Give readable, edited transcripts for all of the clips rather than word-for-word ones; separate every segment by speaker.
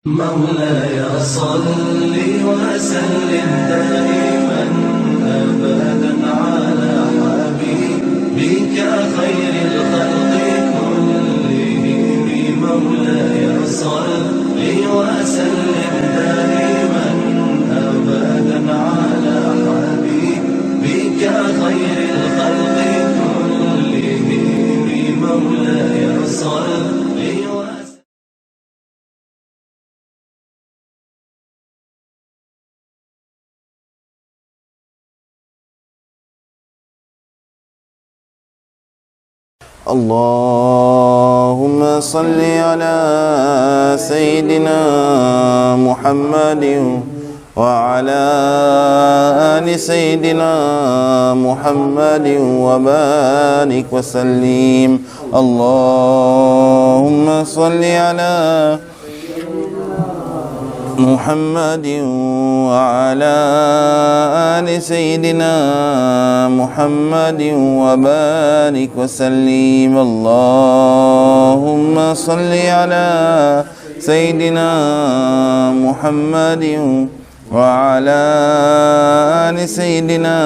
Speaker 1: مولاي صل وسلم دائما أبدا على حبيبك خير الخلق كلهم. مولاي صل وسلم دائما أبدا على حبيبك خير الخلق كلهم. مولاي صل
Speaker 2: اللهم صل على سيدنا محمد وعلى آل سيدنا محمد وبارك وسلم. اللهم صل على محمد وعلى آل سيدنا محمد وبارك وسلم. اللهم صل على سيدنا محمد وعلى آل سيدنا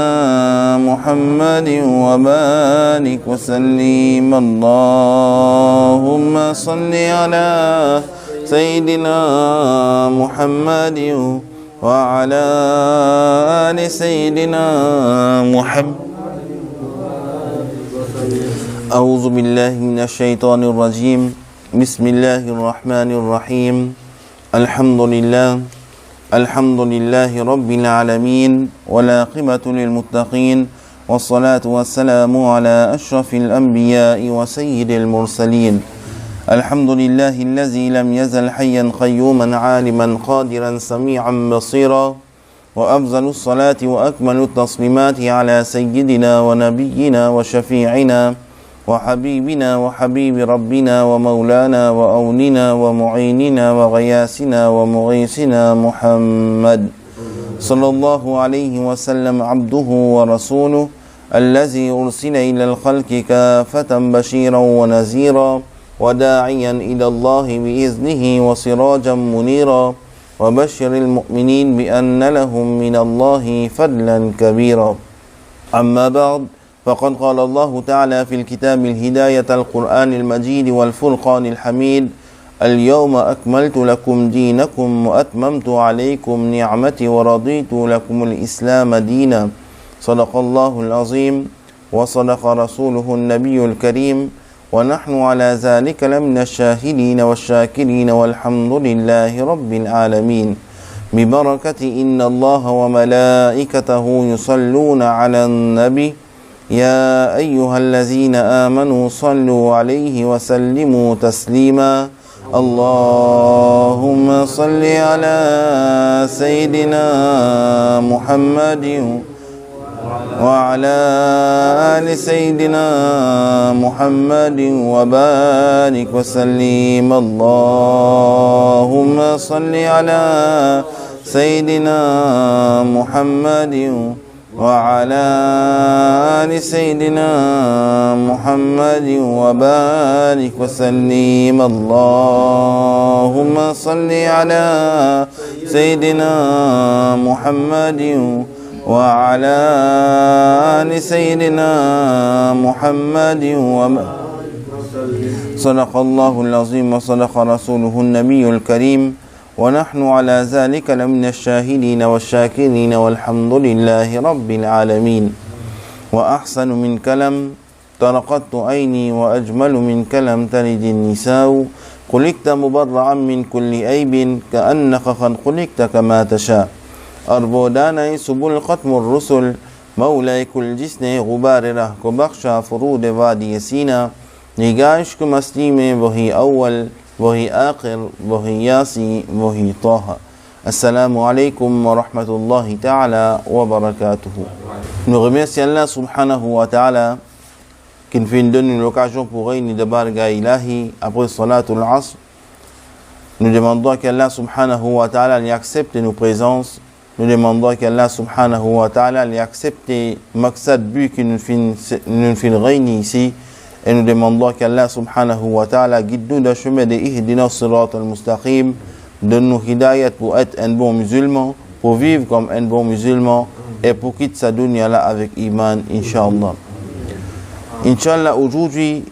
Speaker 2: محمد وبارك وسلم. اللهم صل على سيدنا محمد وعلى آل سيدنا محمد. أعوذ بالله من الشيطان الرجيم. بسم الله الرحمن الرحيم. الحمد لله رب العالمين، والعاقبة للمتقين، والصلاة والسلام على أشرف الأنبياء وسيد المرسلين. الحمد لله الذي لم يزل حيا قيوما عالما قادرا سميعا بصيرا، وأفضل الصلاة وأكمل التصميمات على سيدنا ونبينا وشفيعنا وحبيبنا وحبيب ربنا ومولانا وأولنا ومعيننا وغياسنا ومغيثنا محمد صلى الله عليه وسلم، عبده ورسوله الذي أرسل إلى الخلق كافة بشيرا ونذيرا وداعيا إلى الله بإذنه وسراجا منيرا، وبشر المؤمنين بأن لهم من الله فضلا كبيرا. أما بعد، فقد قال الله تعالى في الكتاب الهداية القرآن المجيد والفرقان الحميد: اليوم أكملت لكم دينكم وأتممت عليكم نعمتي ورضيت لكم الإسلام دينا. صدق الله العظيم وصدق رسوله النبي الكريم، ونحن على ذلك لمن الشاهدين والشاكرين، والحمد لله رب العالمين. ببركة إن الله وملائكته يصلون على النبي يا أيها الذين آمنوا صلوا عليه وسلموا تسليما. اللهم صل على سيدنا محمد وعلى آل سيدنا محمد وبارك وسلم. اللهم صل على سيدنا محمد وعلى آل سيدنا محمد وبارك وسلم. اللهم صل على سيدنا محمد وعلى آل سيدنا محمد صدق الله العظيم وصدق رسوله النبي الكريم، ونحن على ذلك لمن الشاهدين والشاكرين، والحمد لله رب العالمين. وأحسن من كلام طرقت عيني، وأجمل من كلام تلد النساء، خلقت مبرعا من كل عيب كأنك قد خلقت كما تشاء. أربوداني سبل ختم الرسل، مولاي كل جسن غبار ره کو بخشا فرود وادی سینا. نگاش کو مستی میں وہی اول وہی آخر وہی یاسی وہی طه. السلام alaikum wa rahmatullahi ta'ala wa barakatuhu. Nous remercions Allah subhanahu wa ta'ala qui nous donne une occasion pour réunir de Barga Ilahi après Salatul Asr. Nous demandons qu'Allah subhanahu wa ta'ala lui accepte nos présences. Nous demandons qu'Allah subhanahu wa ta'ala lui accepte Maqsad but que nous fin réunir ici. Et nous demandons qu'Allah subhanahu wa ta'ala guide nous dans le chemin de Ihdina Sirat al-Mustaqim. Donne-nous hidayat pour être un bon musulman, pour vivre comme un bon musulman et pour quitter sa dunya là avec iman, Inch'Allah. Inch'Allah, aujourd'hui,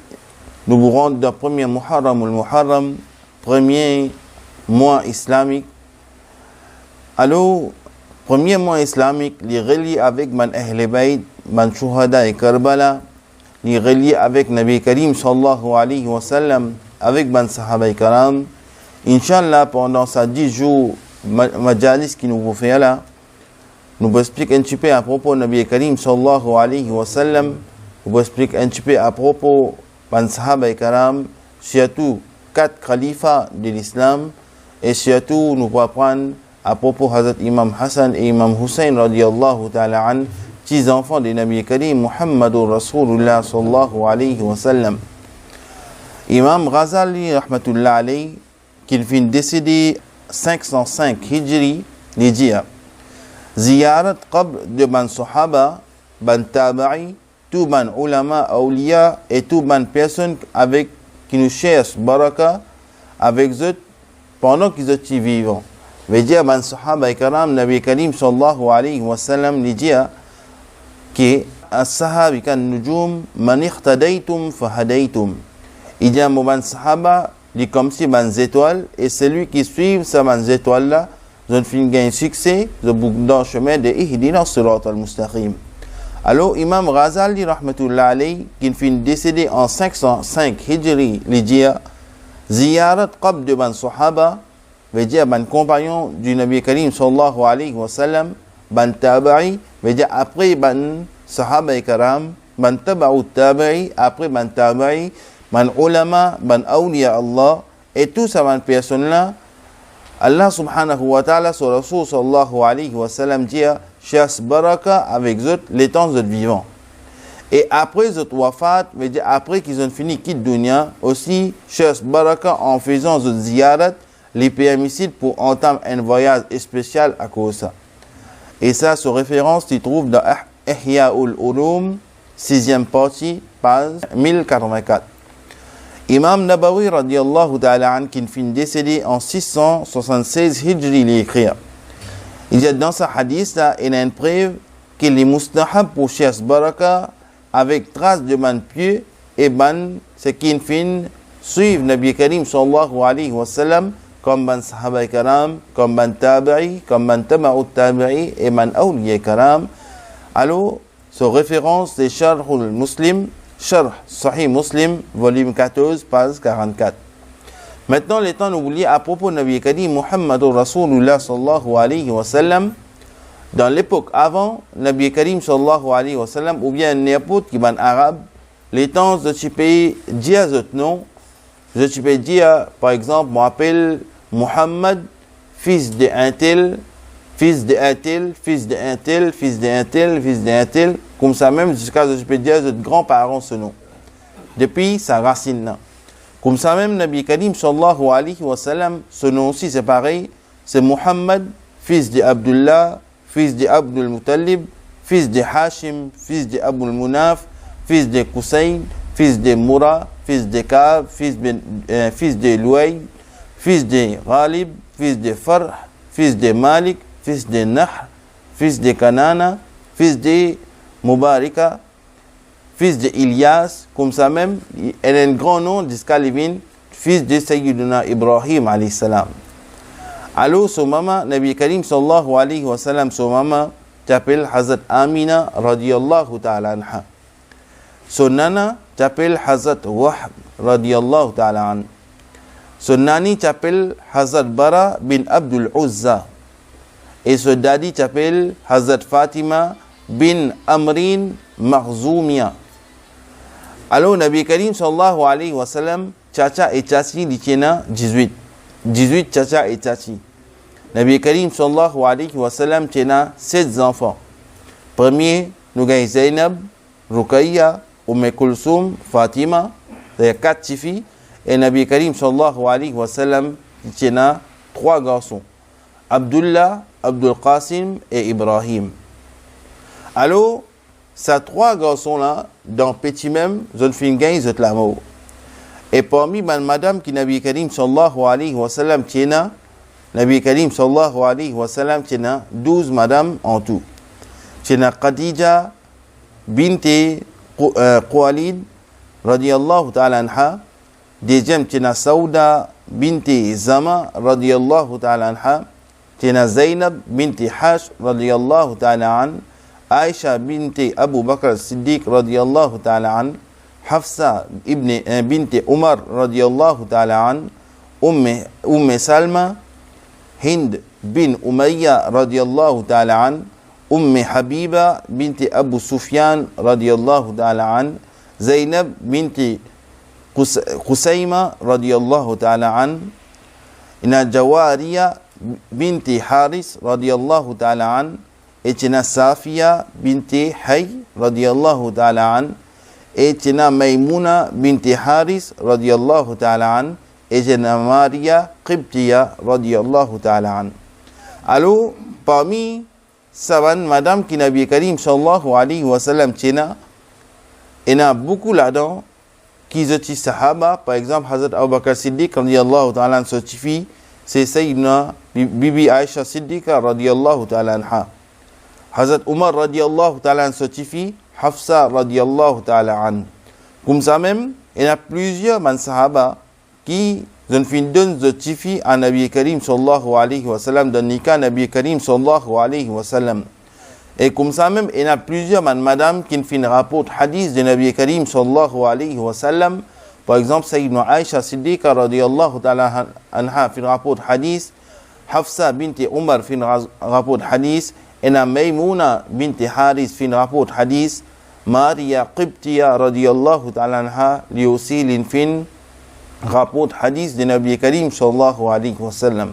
Speaker 2: nous vous rendons dans le premier Muharram ou le Muharram, premier mois islamique. Alors, premier mois islamique, les relié avec man Ahl Bayt, man Shuhada et Karbala, les relié avec Nabi Karim sallallahu alayhi wa sallam, avec man Sahaba et Karam. Inch'Allah, pendant ces 10 jours, majalis qui nous vous fait là, nous vous expliquer un petit peu à propos de Nabi Karim sallallahu alayhi wa sallam, nous vous expliquer un petit peu à propos man Sahaba et Karam, surtout 4 khalifas de l'islam, et surtout nous allons apprendre à propos de Hazrat Imam Hassan et Imam Hussein radiyallahu ta'ala an, petits enfants de Nabi Karim Muhammadur Rasulullah sallallahu alayhi wa sallam. Imam Ghazali rahmatullah alayhi, qu'il vient décéder 505 Hijri, il dit Ziyarat qabr de ban sahaba, ban taba'i, tout ban ulama, awliya et tout ban personnes avec qui nous cherchent baraka avec eux pendant qu'ils étaient vivants. Veut dire ban sahaba et karam, Nabi Karim sallallahu alayhi wa sallam, il dit que as-sahabi kan nujum man ihtadaytum fahadaytum. Il dit à ban sahaba, il est comme si ban étoiles, et celui qui suit ces ban étoiles là, ils ont fini gagner succès, ils ont dans le chemin de Ihdina Sirat al-Mustaqim. Alors, Imam Ghazali rahmatullah alayhi, qui finit décédé en 505 Hijri, il dit Ziyarat qabr de ban sahaba, veut dire ban compagnon du Nabi Karim sallallahu alayhi wa sallam, ban taba'i, veut dire après ban sahaba et karam, ban taba'u taba'i, après ban taba'i, ban ulama, ban awliya Allah, et tous ces personnes-là, Allah subhanahu wa ta'ala, sur Rasul sallallahu alayhi wa sallam, dit cherche baraka avec eux les temps de vivants. Et après eux wafat, veut dire après qu'ils ont fini quitte dunya, aussi cherche baraka en faisant eux ziyarat, les permissibles pour entamer un voyage spécial à cause de ça. Et ça, sur référence, tu trouves dans Ihya'ul Ulum, 6e partie, page 1084. Imam Nabawi radiyallahu ta'ala an, qui finit décédé en 676 Hijri, il écrit. Il dit dans ce hadith là, il y a une preuve qu'il est mustahab pour chercher baraka avec trace de man pieux et ban ce qui finit suivre Nabi Karim sallallahu alayhi wa sallam comme ban sahaba karam, comme ban tabi'i, comme ban taba'u tabi'i et ban awliya karam. Alors, sur référence des Sharh al-Muslim, Sharh Sahih Muslim, volume 14, page 44. Maintenant, les temps oubliés à propos de Nabi Karim Muhammadur Rasulullah sallallahu alayhi wa sallam. Dans l'époque avant, Nabi Karim sallallahu alayhi wa sallam, ou bien n'importe qui ban arabe, les temps de ce pays dire ce nom, je peux dire, par exemple, je m'appelle Muhammad, fils de un tel, fils de un tel, fils de un tel, fils de un tel, fils de un tel, comme ça même, jusqu'à ce que je peux dire de grands-parents ce nom. Depuis sa racine là. Comme ça même, Nabi Karim sallallahu alayhi wa sallam, ce nom aussi c'est pareil, c'est Muhammad, fils de Abdullah, fils de Abdul Muttalib, fils de Hashim, fils de Abul Munaf, fils de Qusayn, fils de Mura, fils de Kaab, fils de Luay, fils de Ghalib, fils de Farh, fils de Malik, fils de Nahr, fils de Kanana, fils de Mubarika, fils de Ilyas, comme ça même, elle a un grand nom jusqu'à Lévin, fils de Sayyidina Ibrahim alayhi salam. Alors, son maman, Nabi Karim sallallahu alayhi wa sallam, son maman, s'appelle Hazrat Amina radiyallahu ta'ala anha. Son nana s'appelle Hazrat Wahb radiyallahu ta'ala anha. Son nani s'appelle Hazrat Bara bin Abdul Uzza. Et son daddy s'appelle Hazrat Fatima bin Amrin Makhzoumia. Alors, Nabi Karim sallallahu alayhi wa sallam, Chacha et Chachi, il y en a 18. 18 Chacha et Chachi. Nabi Karim sallallahu alayhi wa sallam, il y en a 7 enfants. Premier, nous avons Zainab, Ruqayya, Kulsum, Fatima, il y a 4 filles. Et Nabi Karim sallallahu alayhi wa sallam, il y en a 3 garçons. Abdullah, Abdul Qasim et Ibrahim. Alors, ces 3 garçons-là, dans petit même, ils ont fait une gagne, ils ont la mort. Et parmi madame qui Nabi Karim sallallahu alayhi wa sallam, Nabi Karim sallallahu alaihi wasallam cina 12 madame en tout. Cina Khadija binti Khuwailid radhiyallahu ta'ala anha. Deuxième cina Sauda binti Zama radhiyallahu ta'ala anha. Cina Zainab binti Hash radhiyallahu ta'ala an. Aisha binti Abu Bakr Siddiq radhiyallahu ta'ala an. Hafsa binti Umar radhiyallahu ta'ala an. Salma, Hind bin Umayya radhiyallahu ta'ala an, Habiba binti Abu Sufyan radhiyallahu ta'ala an, Zainab binti Qusayma radhiyallahu ta'ala an, Jawariya binti Haris radhiyallahu ta'ala an, et Safiya binti Hay radhiyallahu ta'ala an, et Maymuna binti Haris radhiyallahu ta'ala an, et Maria Qibtiya radhiyallahu ta'ala an. Alors, parmi savan madame qui Nabi Karim sallallahu alayhi wa sallam tchena, il y a beaucoup là-dedans qui étaient sahaba, par exemple Hazrat Abu Bakr Siddiq radhiyallahu ta'ala an certifie, c'est Sayyidina Bibi Aisha Siddiqa radhiyallahu ta'ala anha. Hazrat Umar radhiyallahu ta'ala an certifie, Hafsa radhiyallahu ta'ala an. Comme ça même, il y a plusieurs man sahaba qui ont fait une certifié à Nabi Karim sallallahu alayhi wa sallam, dans Nika Nabi Karim sallallahu alayhi wa sallam. Et comme ça même, il y a plusieurs madame qui ont fait un rapport hadith de Nabi Karim sallallahu alayhi wa sallam. Par exemple, Sayyidina Aisha Siddiqa radhiyallahu ta'ala anha fait un rapport hadith. Hafsa binti Umar fait un rapport hadith. Et Maymuna binti Haris fait un rapport hadith. Maria Qibtiya radhiyallahu ta'ala anha lui aussi fait rapport hadith de Nabi Karim sallallahu alayhi wa sallam.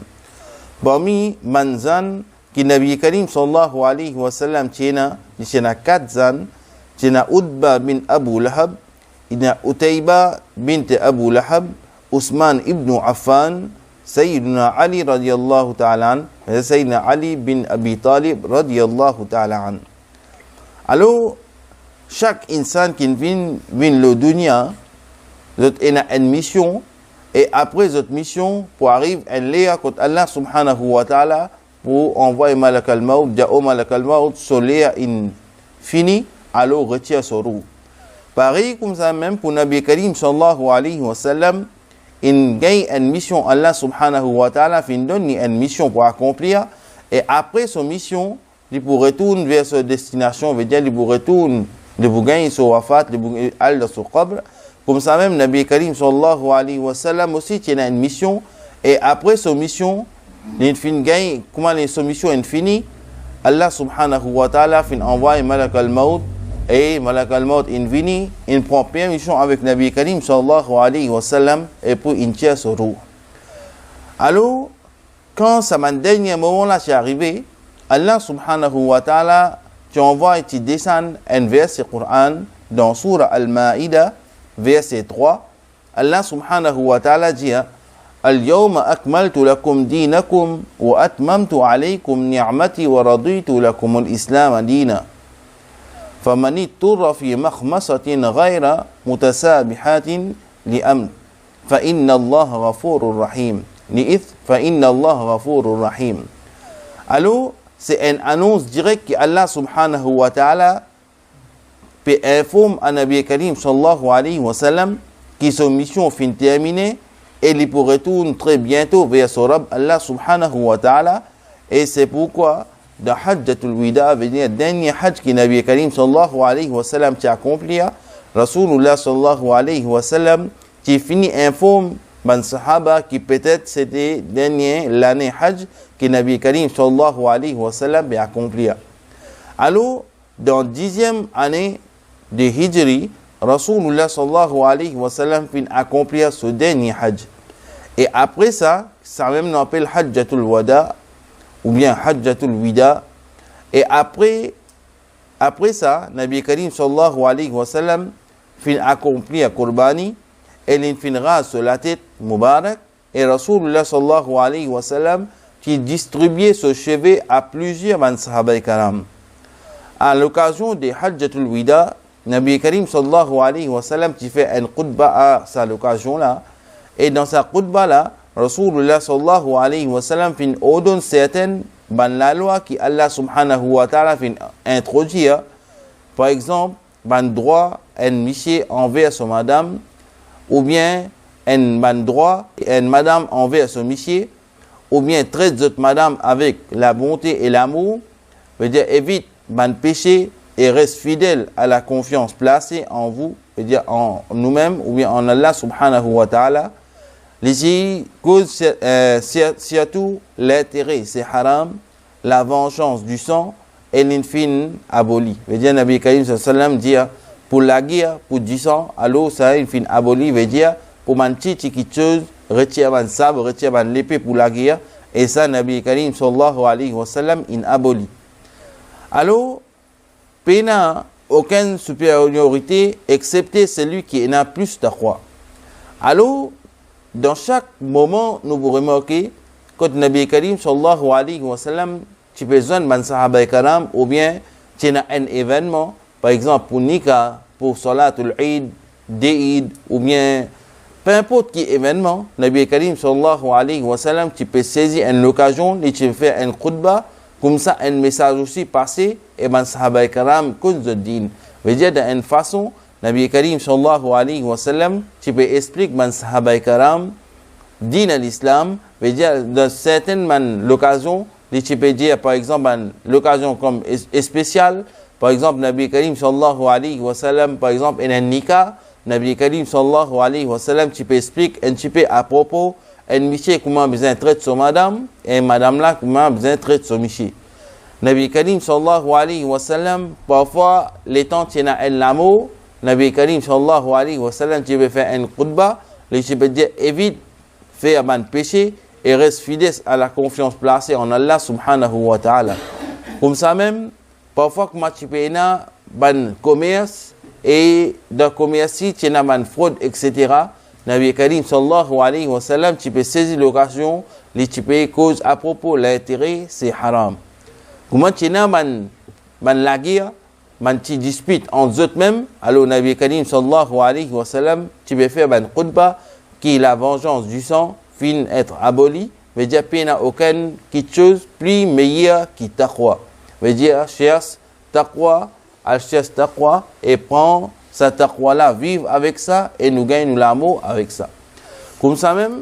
Speaker 2: Parmi manzan qui Nabi Karim sallallahu alayhi wa sallam tchena, il y a 4 zan, tchena Utba bin Abu Lahab, il y a Utayba bint Abu Lahab, Usman ibn Affan, Sayyidina Ali radiyallahu ta'ala an, Sayyidina Ali bin Abi Talib radiyallahu ta'ala an. Alors, chaque insan qui vient le dunya, il a une mission, et après cette mission, pour arriver à l'éa contre Allah subhanahu wa ta'ala, pour envoyer Malak al-Maut, Ja'o Malak al-Maut, sur l'éa fini, alors retire son roue. Pareil comme ça même pour Nabi Karim sallallahu alayhi wa sallam, il gagne une mission, Allah subhanahu wa ta'ala, il donne une mission pour accomplir, et après son mission, il pour retourner vers sa destination, veut dire, il pour retourner, il pour gagner son wafat, il pour aller dans son qabr. Comme ça même, Nabi Karim sallallahu alayhi wa sallam aussi tient une mission, et après son mission, il fin gagne, comment son mission est finie, Allah subhanahu wa ta'ala fin envoie Malak al-Maut, et Malak al-Maut in vini, il prend permission avec Nabi Karim sallallahu alayhi wa sallam, et pour une tire son roue. Alors, quand ça m'a dernier moment là, c'est arrivé, Allah subhanahu wa ta'ala, tu envoies et tu descends un verset Coran dans Surah Al-Ma'idah, verset 3, Allah subhanahu wa ta'ala dit Al-yawma akmaltu lakum dinakum wa atmamtu alaykum ni'mati wa raditu lakum al-islam dina. فمن اضطر في مخمصة غير متسابحات لأمن فإن الله غفور رحيم لإثم فإن الله غفور رحيم. Alors, c'est une annonce directe que Allah subhanahu wa ta'ala peut informer à Nabi Karim sallallahu alayhi wa sallam que son mission fin terminée et il pourrait retourner très bientôt vers son Rabb Allah subhanahu wa ta'ala. Et c'est pourquoi dans Hajjatul Wida, veut dire dernier Hajj que Nabi Karim sallallahu alayhi wa sallam t'a accompli, Rasulullah sallallahu alayhi wa sallam qui finit informe ban sahaba qui peut-être c'était dernier l'année Hajj que Nabi Karim sallallahu alayhi wa sallam a accompli. Alors, dans 10e année de Hijri, Rasulullah sallallahu alayhi wa sallam fin accomplir ce dernier Hajj. Et après ça, ça même on appelle Hajjatul Wada ou bien Hajjatul Wida. Et après ça, Nabi Karim sallallahu alayhi wa sallam fin accomplir Qurbani et il finira sur la tête Mubarak et Rasulullah sallallahu alayhi wa sallam qui distribuait ce chevet à plusieurs man sahaba karam. À l'occasion de Hajjatul Wida, Nabi Karim sallallahu alayhi wa sallam qui fait une khutba à cette occasion là, et dans sa khutba là, Rasulullah sallallahu alayhi wa sallam fin ordonne certaines ban la loi qui Allah subhanahu wa ta'ala fin introduire. Par exemple, ban droit en monsieur envers son madame, ou bien en ban droit en madame envers son monsieur, ou bien traite cette madame avec la bonté et l'amour, veut dire évite ban péché et reste fidèle à la confiance placée en vous, veut dire en nous-mêmes, ou bien en Allah subhanahu wa ta'ala. Les causes surtout l'intérêt, c'est haram, la vengeance du sang et l'infin aboli. Veut dire Nabi Karim sallam dit pour la guerre, pour du sang, alors ça une fin aboli, veut dire pour mancher quelque chose, retire man sabre, retire man l'épée pour la guerre, et ça Nabi Karim sallallahu alayhi wa sallam in aboli. Alors, pena aucune supériorité excepté celui qui en a plus taqwa. Alors, dans chaque moment, nous vous remarquez, quand Nabi Karim sallallahu alayhi wa sallam, tu peux besoin de sahaba karam, ou bien tu as un événement, par exemple pour Nika, pour Salatul Eid, Deid, ou bien peu importe qui événement, Nabi Karim sallallahu alayhi wa sallam, tu peux saisir une occasion et tu peux faire un khutbah, comme ça un message aussi passé, et ben sahaba karam, cause de din. Veut dire d'une façon, Nabi Karim sallallahu alayhi wa sallam, tu peux expliquer man sahaba karam, din à l'islam, veut dire dans certaines l'occasion, tu peux dire par exemple l'occasion comme spéciale, par exemple Nabi Karim sallallahu alayhi wa sallam, par exemple en un nikah, Nabi Karim sallallahu alayhi wa sallam, tu peux expliquer un petit peu à propos, un monsieur comment besoin traiter son madame, et madame là comment besoin traiter son monsieur. Nabi Karim sallallahu alayhi wa sallam, parfois les temps tu as un l'amour, Nabi Karim sallallahu alayhi wa sallam, tu peux faire un khutbah, tu peux dire évite faire un péché et reste fidèle à la confiance placée en Allah subhanahu wa ta'ala. Comme ça même, parfois que tu peux avoir un commerce et dans le commerce, tu as une fraude, etc. Nabi Karim sallallahu alayhi wa sallam, tu peux saisir l'occasion, tu peux cause à propos l'intérêt, c'est haram. Comment tu as la guerre, tu disputes entre eux-mêmes, alors Nabi Karim sallallahu alayhi wa sallam, tu peux faire un khutbah qui est la vengeance du sang, fin être aboli, veut dire qu'il n'y a aucune chose plus meilleure que taqwa. Veut dire cherche taqwa, elle cherche taqwa et prend sa taqwa là, vive avec ça et nous gagnons l'amour avec ça. Comme ça même,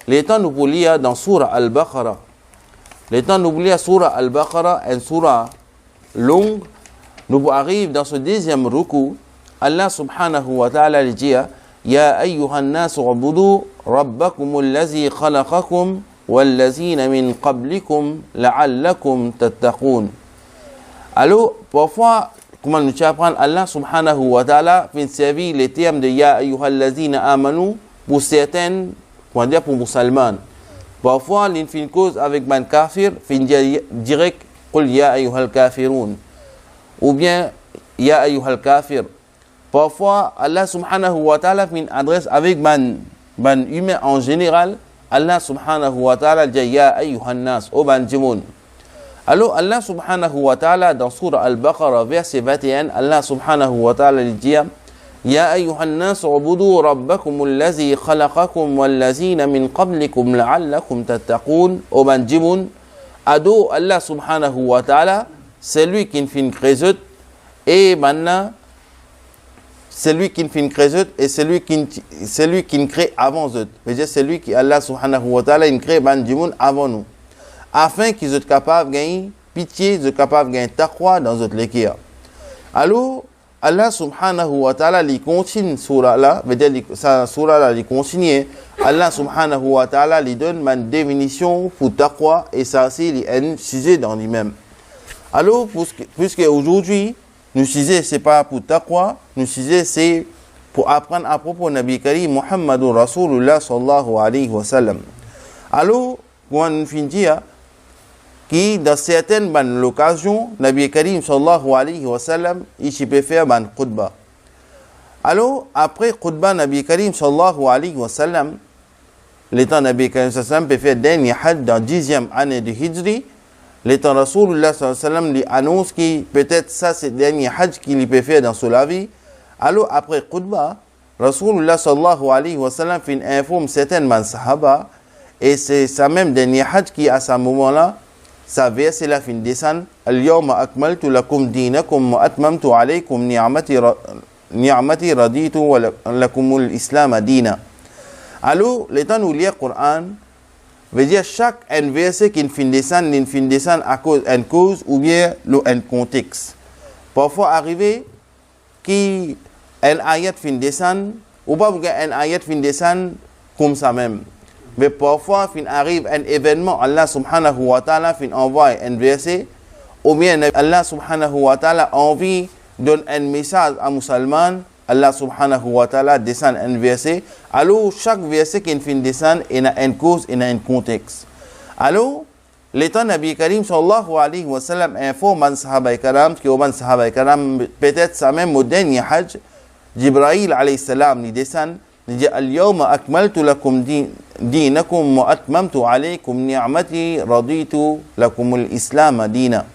Speaker 2: les temps nous pouvons lire dans Surah Al-Baqarah. Les temps nous pouvons lire Surah Al-Baqarah, une surah longue. Nous arrivons dans ce deuxième ruku. Allah subhanahu wa ta'ala dit يا أيها الناس اعبدوا ربكم الذي خلقكم والذين من قبلكم لعلكم تتقون. Alors, parfois, comment nous apprendre Allah subhanahu wa ta'ala fait servir les termes de Ya ayyuhallazina amanu pour certaines, comment dire, pour musulmans. Parfois, il fait une cause avec man kafir, fait direct, قل يا أيها الكافرون. Ou bien, Ya ayyuhal kafir. Parfois, Allah subhanahu wa ta'ala fait une adresse avec man humain en général. Allah subhanahu wa ta'ala dit Ya ayyuhan nas, o ban jimoun. Alors, Allah subhanahu wa ta'ala, dans Surah Al-Baqarah, verset 21, Allah subhanahu wa ta'ala dit Ya ayyuhan nas, ubudu rabbakum allazi khalaqakum wallazina min qablikum la'allakum tattaqun, o ban jimoun. Ado Allah subhanahu wa ta'ala, c'est lui qui fait une création et maintenant, c'est lui qui fait une création et c'est lui qui crée avant eux. C'est lui qui, Allah subhanahu wa ta'ala, il crée du monde avant nous. Afin qu'ils soient capables de gagner pitié, ils soient capables de gagner taqwa dans notre l'équerre. Alors, Allah subhanahu wa ta'ala, il continue surah là, veut dire sa surah là, il continue. Allah subhanahu wa ta'ala, il donne une définition pour taqwa et ça aussi, il est un sujet dans lui-même. Alors, puisque aujourd'hui, nous disons c'est pas pour taqwa, nous disons c'est pour apprendre à propos de Nabi Karim Muhammadur Rasulullah sallallahu alayhi wa sallam. Alors, quand nous finissons, qui dans certaines occasions, Nabi Karim sallallahu alayhi wa sallam, il peut faire un khutbah. Alors, après khutbah Nabi Karim sallallahu alayhi wa sallam, l'étant Nabi Karim sallallahu alayhi wa sallam peut faire dernier hajj dans 10e année de Hijri. L'étant Rasulullah sallallahu alayhi wa sallam lui annonce que peut-être ça c'est le dernier hajj qu'il peut faire dans sa vie. Alors après khutbah, Rasulullah sallallahu alayhi wa sallam informe certains sahaba Et c'est ça même dernier hajj qui, à ce moment-là, sa verset la fin descend. Al-yawma akmaltu lakum dinakum wa atmamtu alaykum ni'mati raditu wa lakumul islam dina. Alors, le temps où lire le Coran, veut dire chaque un verset qui fin descend à cause d'une cause ou bien un contexte. Parfois arrivé qui un ayat fin descend ou pas un ayat fin descend comme ça même. Mais parfois fin arrive un événement, Allah subhanahu wa ta'ala fin envoie un verset ou bien Allah subhanahu wa ta'ala envie donne un message à musulman, Allah subhanahu wa ta'ala descend un verset. Alors chaque verset qui fin descend il a une cause, il a un contexte. Alors l'état Nabi Karim sallallahu alayhi wa sallam informe les sahaba karam qui ont sahaba karam peut-être ça même au dernier hajj Jibril alayhi salam il descend il dit al-yawma akmaltu lakum dinakum wa atmamtu alaykum ni'mati raditu lakum al-islam dina.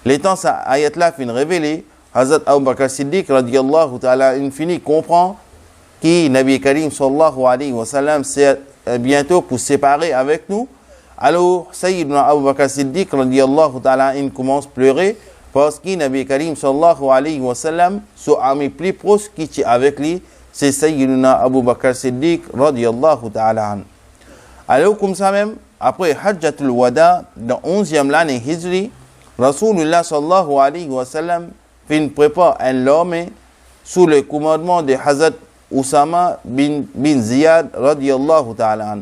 Speaker 2: L'état ça ayat là fin révélé Hazrat Abu Bakr Siddiq radiyallahu ta'ala infini comprend que Nabi Karim sallallahu alayhi wa sallam c'est bientôt pour se séparer avec nous. Alors Sayyidina Abu Bakr Siddiq radiyallahu ta'ala il commence à pleurer parce que Nabi Karim sallallahu alayhi wa sallam son ami plus proche qui est avec lui c'est Sayyidina Abu Bakr Siddiq radiyallahu ta'ala. Alors comme ça même après Hajjatul Wada dans 11e l'année Hijri Rasulullah sallallahu alayhi wa sallam fin prépare un armée sous le commandement de Hazrat Usama bin Ziyad radiyallahu ta'ala.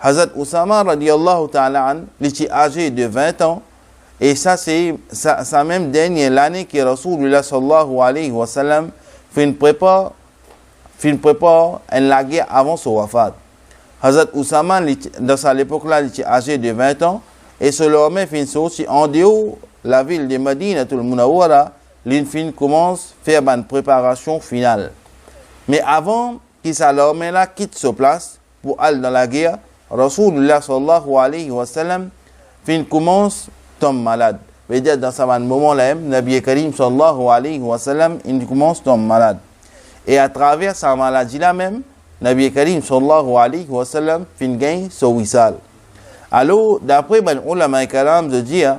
Speaker 2: Hazrat Usama radiyallahu ta'ala, il est âgé de 20 ans et ça c'est ça même dernière l'année que Rasulullah sallallahu alayhi wa sallam fin prépare la guerre avant son wafat. Hazrat Usama dans cette époque-là il est âgé de 20 ans et ce l'armée fin sorti en dehors la ville de Madinatul Munawwara. L'infin commence à faire une préparation finale. Mais avant que sa l'armée là quitte sa place pour aller dans la guerre, Rasulullah sallallahu alayhi wa sallam fin commence à tomber malade. Veut dire dans ce moment-là, Nabi Karim sallallahu alayhi wa sallam il commence à tomber malade. Et à travers sa maladie-là même, Nabi Karim sallallahu alayhi wa sallam fin gagne son wissal. Alors, d'après les ulama karam de dire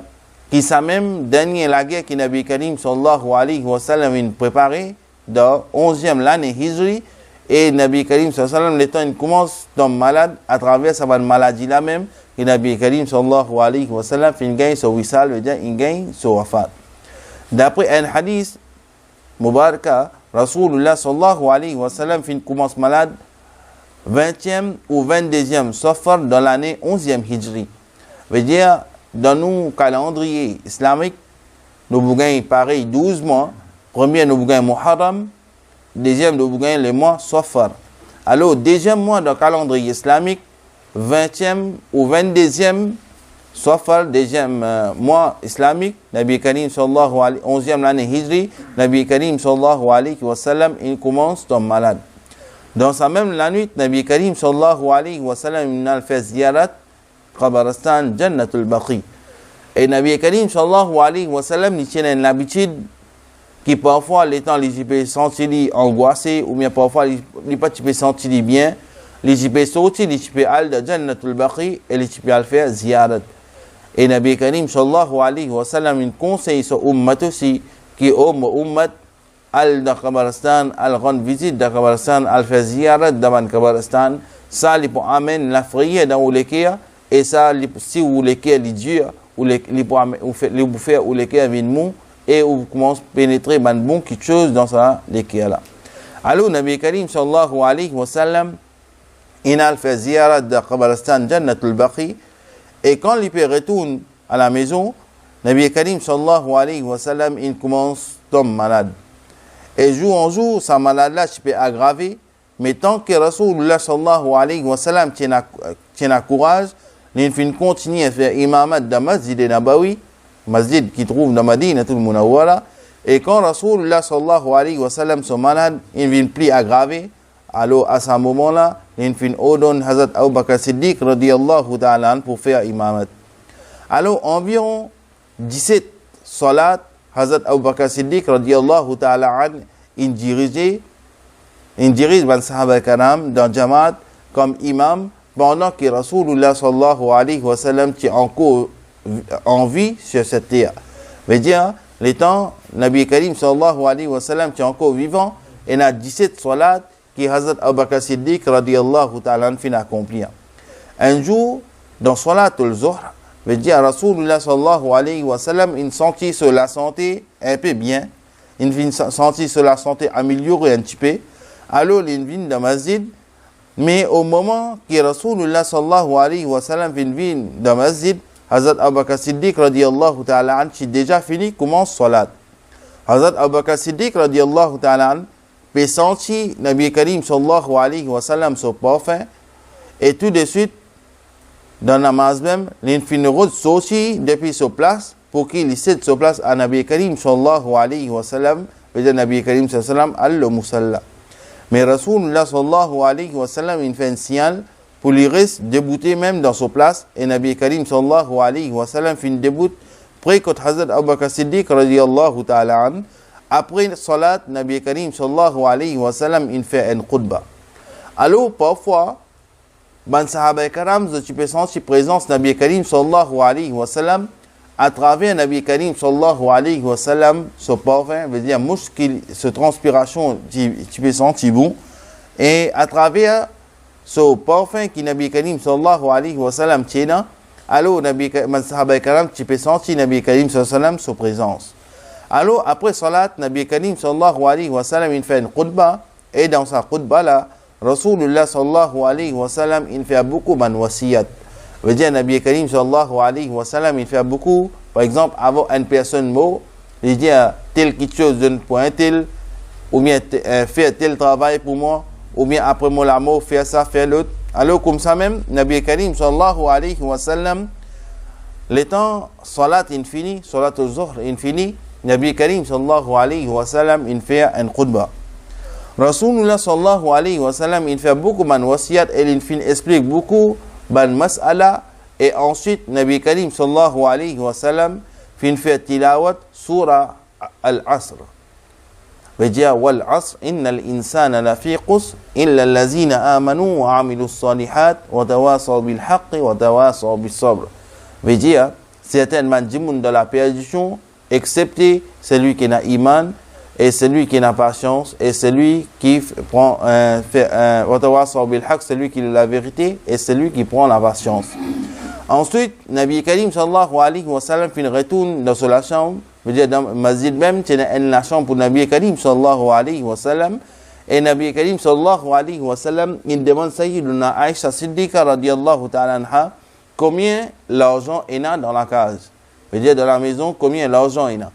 Speaker 2: qui ça même dernier la guerre que Nabi Karim sallallahu alayhi wa sallam a préparé dans 11e l'année Hijri et Nabi Karim sallallahu alayhi wa sallam le temps il commence à tomber malade à travers sa maladie là même et Nabi Karim sallallahu alayhi wa sallam il gagne son wissal veut dire il gagne son wafat. D'après un hadith Mubaraka Rasulullah sallallahu alayhi wa sallam il commence malade 20e ou 22e Safar dans l'année 11e Hijri. Veut dire dans nos calendriers islamiques, nous avons pareil 12 mois. Premier, nous avons Muharram. Deuxième, nous avons le mois Safar. Alors, deuxième mois dans le calendrier islamique, 20e ou 22e Safar, deuxième mois islamique, Nabi Karim sallallahu alayhi wa sallam, 11e l'année Hijri, Nabi Karim sallallahu alayhi wa sallam, il commence à tomber malade. Dans sa même la nuit, Nabi Karim sallallahu alayhi wa sallam, il a fait ziyarat Qabaristan Jannatul Baqi. Et Nabi Karim sallallahu alayhi wa sallam il tient une habitude qui parfois les temps les peut sentir angoissé ou bien parfois les pas peut sentir bien les peut sortir les peut aller dans Jannatul Baqi et les peut aller faire ziyarat. Et Nabi Karim sallallahu alayhi wa sallam il conseille son ummat aussi qui ummat al dans Qabaristan al rendre visite dans Qabaristan al faire ziyarat dans Qabaristan ça les pour amener la prière dans l'équerre. Et ça, si vous voulez qu'il est dur, ou vous faire ou les viennent mou, et vous commencez à pénétrer dans bon quelque chose dans ça, les là. Alors, Nabi Karim sallallahu alayhi wa sallam, il a fait ziyarat de Qabaristan Jannatul Baqi, et quand il retourne à la maison, Nabi Karim sallallahu alayhi wa sallam, il commence à tomber malade. Et jour en jour, sa maladie-là peut aggraver, mais tant que Rasulullah sallallahu alayhi wa sallam tient courage, il fin continue à faire imamat dans Masjid Nabawi, Masjid qui trouve dans Madinatul Munawwara, et quand Rasulullah sallallahu alayhi wa sallam sont malades, il vient plus aggravé. Alors à ce moment-là, il fin ordonne Hazrat Abu Bakr Siddiq radiyallahu ta'ala pour faire imamat. Alors environ 17 salat, Hazrat Abu Bakr Siddiq radiyallahu ta'ala il dirige les sahaba karam dans Jamaat comme imam. pendant que Rasulullah sallallahu alayhi wa sallam est encore en vie sur cette terre. Veut dire, les temps, Nabi Karim sallallahu alayhi wa sallam est encore vivant, et il y a 17 salats que Hazrat Abu Bakr Siddiq radiyallahu ta'ala fin accomplir. Un jour, dans salat al-Zuhr, veut dire, Rasulullah sallallahu alayhi wa sallam, il sentit sur la santé un peu bien, il sentit sur la santé améliorée un petit peu, alors il vient dans masjid, mais au moment que Rasulullah sallallahu alayhi wa sallam vient dans masjid, Hazrat Abu Bakr Siddiq radiyallahu ta'ala an, qui déjà fini, commence salat. Hazrat Abu Bakr Siddiq radiyallahu ta'ala an, peut sentir Nabi Karim sallallahu alayhi wa sallam son parfum, et tout de suite, dans la namaz même, il finit de sortir depuis sa place, pour qu'il cède sa place à Nabi Karim sallallahu alayhi wa sallam, veut dire Nabi Karim sallallahu alayhi wa sallam, al-Musalla. Mais Rasulullah sallallahu alayhi wa sallam, il fait un signal pour lui rester débouté même dans sa place. Et Nabi Karim sallallahu alayhi wa sallam fait une déboute près que Hazrat Abu Bakr Siddiq radiyallahu ta'ala an. Après salat, Nabi Karim sallallahu alayhi wa sallam, il fait un khutbah. Alors parfois, ban sahaba karam, tu peux sentir présence Nabi Karim sallallahu alayhi wa sallam à travers Nabi Karim sallallahu alayhi wa sallam, ce parfum, veut dire mouche, ce transpiration, tu peux sentir bon. Et à travers ce parfum qui Nabi Karim sallallahu alayhi wa sallam tient, alors Nabi Sahaba Karam, tu peux sentir Nabi Karim sallallahu alayhi wa sallam, sa présence. Alors après salat, Nabi Karim sallallahu alayhi wa sallam, il fait une khutbah, et dans sa khutbah là, Rasulullah sallallahu alayhi wa sallam, il fait beaucoup de wasiyat. Veut dire Nabi Karim sallallahu alayhi wa sallam, il fait beaucoup, par exemple, avant une personne mort, il dit telle quelque chose pour un tel, ou bien faire tel travail pour moi, ou bien après moi la mort, faire ça, faire l'autre. Alors comme ça même, Nabi Karim sallallahu alayhi wa sallam, le temps, salat infini, salat al-Zuhr infini, Nabi Karim sallallahu alayhi wa sallam, il fait un khutbah. Rasulullah sallallahu alayhi wa sallam, il fait beaucoup de wasiyat, et il explique beaucoup ban mas'ala, et ensuite Nabi Karim sallallahu alayhi wa sallam fin fait tilawat surah al-Asr. Veut dire wal asr innal insana lafi qusr illa allazina amanu wa amilu salihat wa tawasaw bil haqqi wa tawasaw bis sabr. Veut dire certainement du monde de la perdition, excepté celui qui n'a iman, et celui qui n'a patience, et celui qui prend celui qui a la vérité, et celui qui prend la patience. Ensuite, Nabi Karim sallallahu alayhi wa sallam fin retourne dans la chambre, veut dire dans masjid même, c'est la chambre pour Nabi Karim sallallahu alayhi wa sallam, et Nabi Karim sallallahu alayhi wa sallam, il demande Sayyiduna Aisha Siddiqa radiyallahu ta'ala anha, combien l'argent il y a dans la case, veut dire dans la maison, combien l'argent il y a.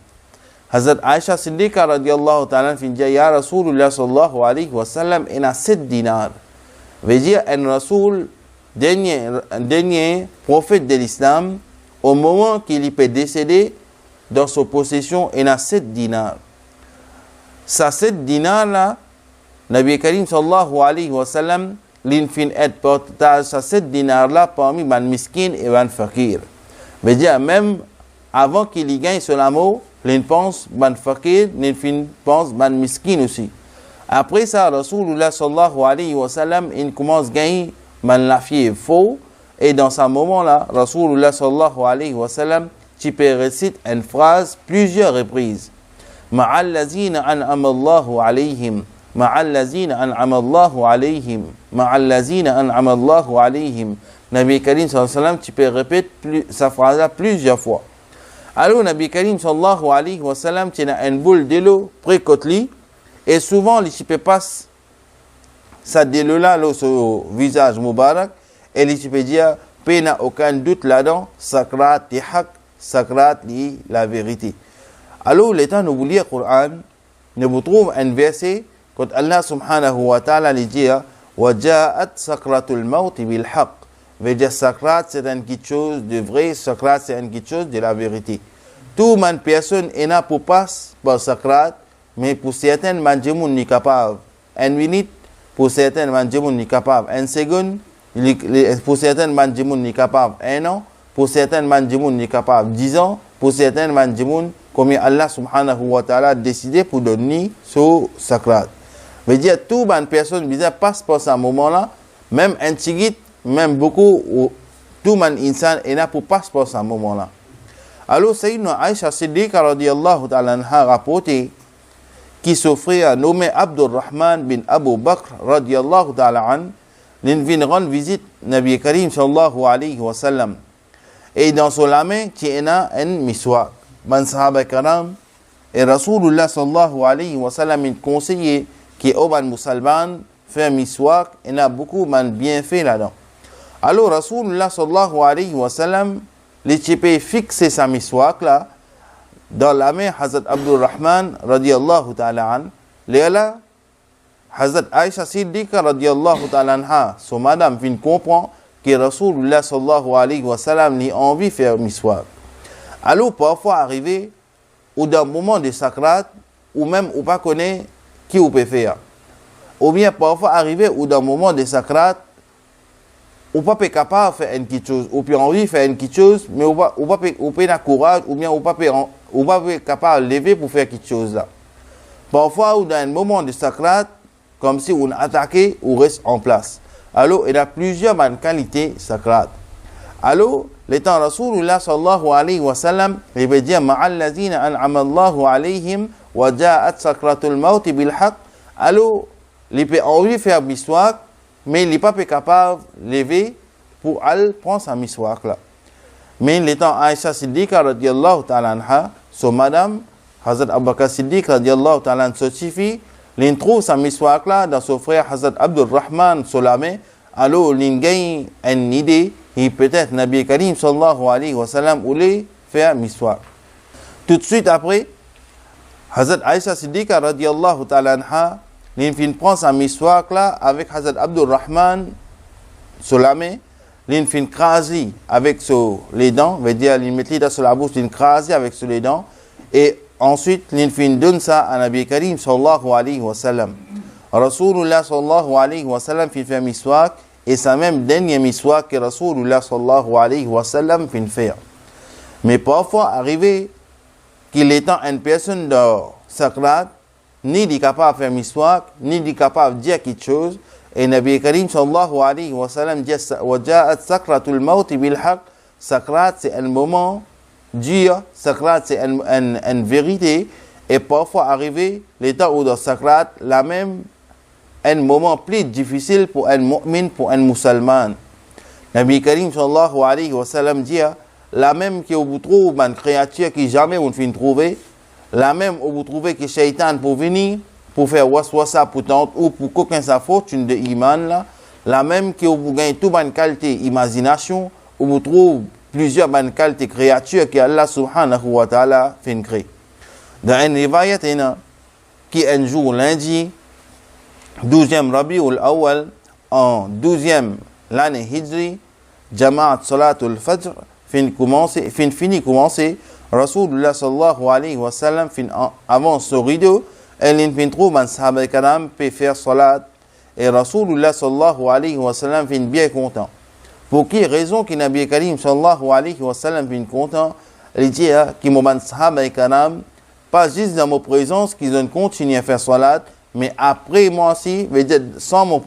Speaker 2: Hazrat Aisha Siddiqa radiyallahu ta'ala fin dit, Ya Rasulullah sallallahu alayhi wa sallam, il y a 7 dinars. Veut dire, un Rasul, dernier prophète de l'islam, au moment qu'il peut décéder, dans sa possession, il y a 7 dinars. Ces 7 dinars là, Nabi Karim sallallahu alayhi wa sallam, l'infin est portage ces 7 dinars là parmi les miskin et les fakir. Veut dire, même avant qu'il y gagne sur l'amour, l'in pense ban fakir, l'in pense ban miskin aussi. Après ça, Rasulullah sallallahu alayhi wa sallam, il commence à gagner ban la fièvre faux, et dans ce moment-là, Rasulullah sallallahu alayhi wa sallam, tu peux réciter une phrase plusieurs reprises. Ma'al lazina an'ama Allahu alayhim, ma'al lazina an'ama Allahu alayhim, ma'al lazina an'ama Allahu alayhim. Nabi Karim sallallahu alayhi wa sallam, tu peux répéter sa phrase-là plusieurs fois. Alors, Nabi Karim sallallahu alayhi wa sallam, tu as une boule de l'eau près de lui, et souvent, il ne peut pas ça de l'eau-là, sur le visage Moubarak, et il peut dire, il n'y a aucun doute là-dedans, sakrat li haq, sakrat li la vérité. Alors, le temps nous lire le Coran, nous trouvons un verset, quand Allah subhanahu wa ta'ala dit, وَجَاءَتْ سَكْرَةُ الْمَوْتِ بِالْحَقِّ. Veut dire sakrat c'est quelque chose de vrai, sakrat c'est quelque chose de la vérité. Tout man personne est là pour passer par sakrat, mais pour certaines man gens n'est capable. Une minute pour certaines man gens n'est capable. Une seconde pour certaines man gens n'est capable. Un an pour certaines man gens n'est capable. 10 ans pour certaines man gens comme Allah subhanahu wa ta'ala a décidé pour donner ce sakrat. Veut dire tout man personne bizarre passe par ce moment là, même un tigit même beaucoup, tout man insan est là pour passer par ce moment-là. Alors, Sayyidina Aïcha Siddiqa radiyallahu ta'ala anha rapporté qui son frère nommé Abdurrahman bin Abu Bakr radiyallahu ta'ala an, vient rendre visite Nabi Karim sallallahu alayhi wa sallam. Et dans son main, il y a un miswak. Man sahaba karam, et Rasulullah sallallahu alayhi wa sallam, il conseillé qui est au musulman faire miswak, et il y a beaucoup de bienfaits là-dedans. Alors Rasulullah sallallahu alayhi wa sallam, les types fixé sa miswak là, dans la main Hazrat Abdurrahman radiyallahu ta'ala an, là, Hazrat Aïcha Siddiqa radiyallahu ta'ala anha, son madame vient comprendre que Rasulullah sallallahu alayhi wa sallam a envie de faire miswak. Alors parfois arrivé, ou dans un moment de sacrat, ou même ou pas connaît qui ou peut faire. Ou bien parfois arrivé, ou dans un moment de sacrat, ou pas capable de faire une petite chose, ou puis envie de faire une petite chose, mais ou pas le courage, ou bien ou pas capable de lever pour faire quelque chose là. Parfois, ou dans un moment de sacrat, comme si on attaquait ou reste en place. Alors, il y a plusieurs qualités sacrées. Alors, l'étant Rasulullah sallallahu alayhi wa sallam, il veut dire ma'al lazina an'ama Allahu alayhim wa ja'at sakratul maut bil haqq. Alors, il peut envie de faire miswak, mais il n'est pas capable de lever pour aller prendre sa miswak là. Mais l'étant Aïcha Siddiqa radiyallahu ta'ala anha, son madame, Hazrat Abu Bakr Siddiq radiyallahu ta'ala anha, certifie, il trouve sa miswak là dans son frère Hazrat Abdurrahman Solamé. Alors, il gagne une idée, et peut-être Nabi Karim sallallahu alayhi wa sallam voulait faire miswak. Tout de suite après, Hazrat Aïcha Siddiqa radiyallahu ta'ala anha, il prend sa miswak là avec Hazrat Abdurrahman Solamé. Il fait craser avec les dents, veut dire, il met dans la bouche, il crase avec les dents. Et ensuite, il donne ça à Nabi Karim sallallahu alayhi wa sallam. Rasulullah sallallahu alayhi wa sallam fait miswak, et c'est même dernier miswak que Rasulullah sallallahu alayhi wa sallam fait faire. Mais parfois, arrivé qu'il est une personne de sacrate, ni est capable de faire miswak, ni est capable de dire quelque chose, et Nabi Karim sallallahu alayhi wa sallam dit وَجَاءَتْ سَكْرَةُ الْمَوْتِ بِالْحَقِّ. Sakrat, c'est un moment dur, sakrat, c'est une vérité, et parfois arrivé l'état où dans sakrat, la même un moment plus difficile pour un mu'min, pour un musulman. Nabi Karim sallallahu alayhi wa sallam dit la même que vous trouvez une créature qui jamais on finit trouver, la même où vous trouvez que Shaitan pour venir pour faire waswasa pour tenter ou pour qu'aucun sa fortune de iman là, la même que vous gagnez toute une qualité imagination, où vous trouvez plusieurs bonnes qualités créatures que Allah subhanahu wa ta'ala fait créer. Dans une riwayat qui un jour lundi 12e Rabiul Awwal en 12e l'année Hijri, Jama'at Salatul Fajr fini commencer, Rasulullah sallallahu alayhi wa sallam avant ce rideau, elle fin trouve un sahaba karam peut faire salat, et Rasulullah sallallahu alayhi wa sallam fin bien content. Pour quelle raison que Nabi Karim sallallahu alayhi wa sallam fin content? Il dit que mon sahaba karam pas juste dans ma présence qu'ils ont continué à faire salat, mais après moi aussi, veut dire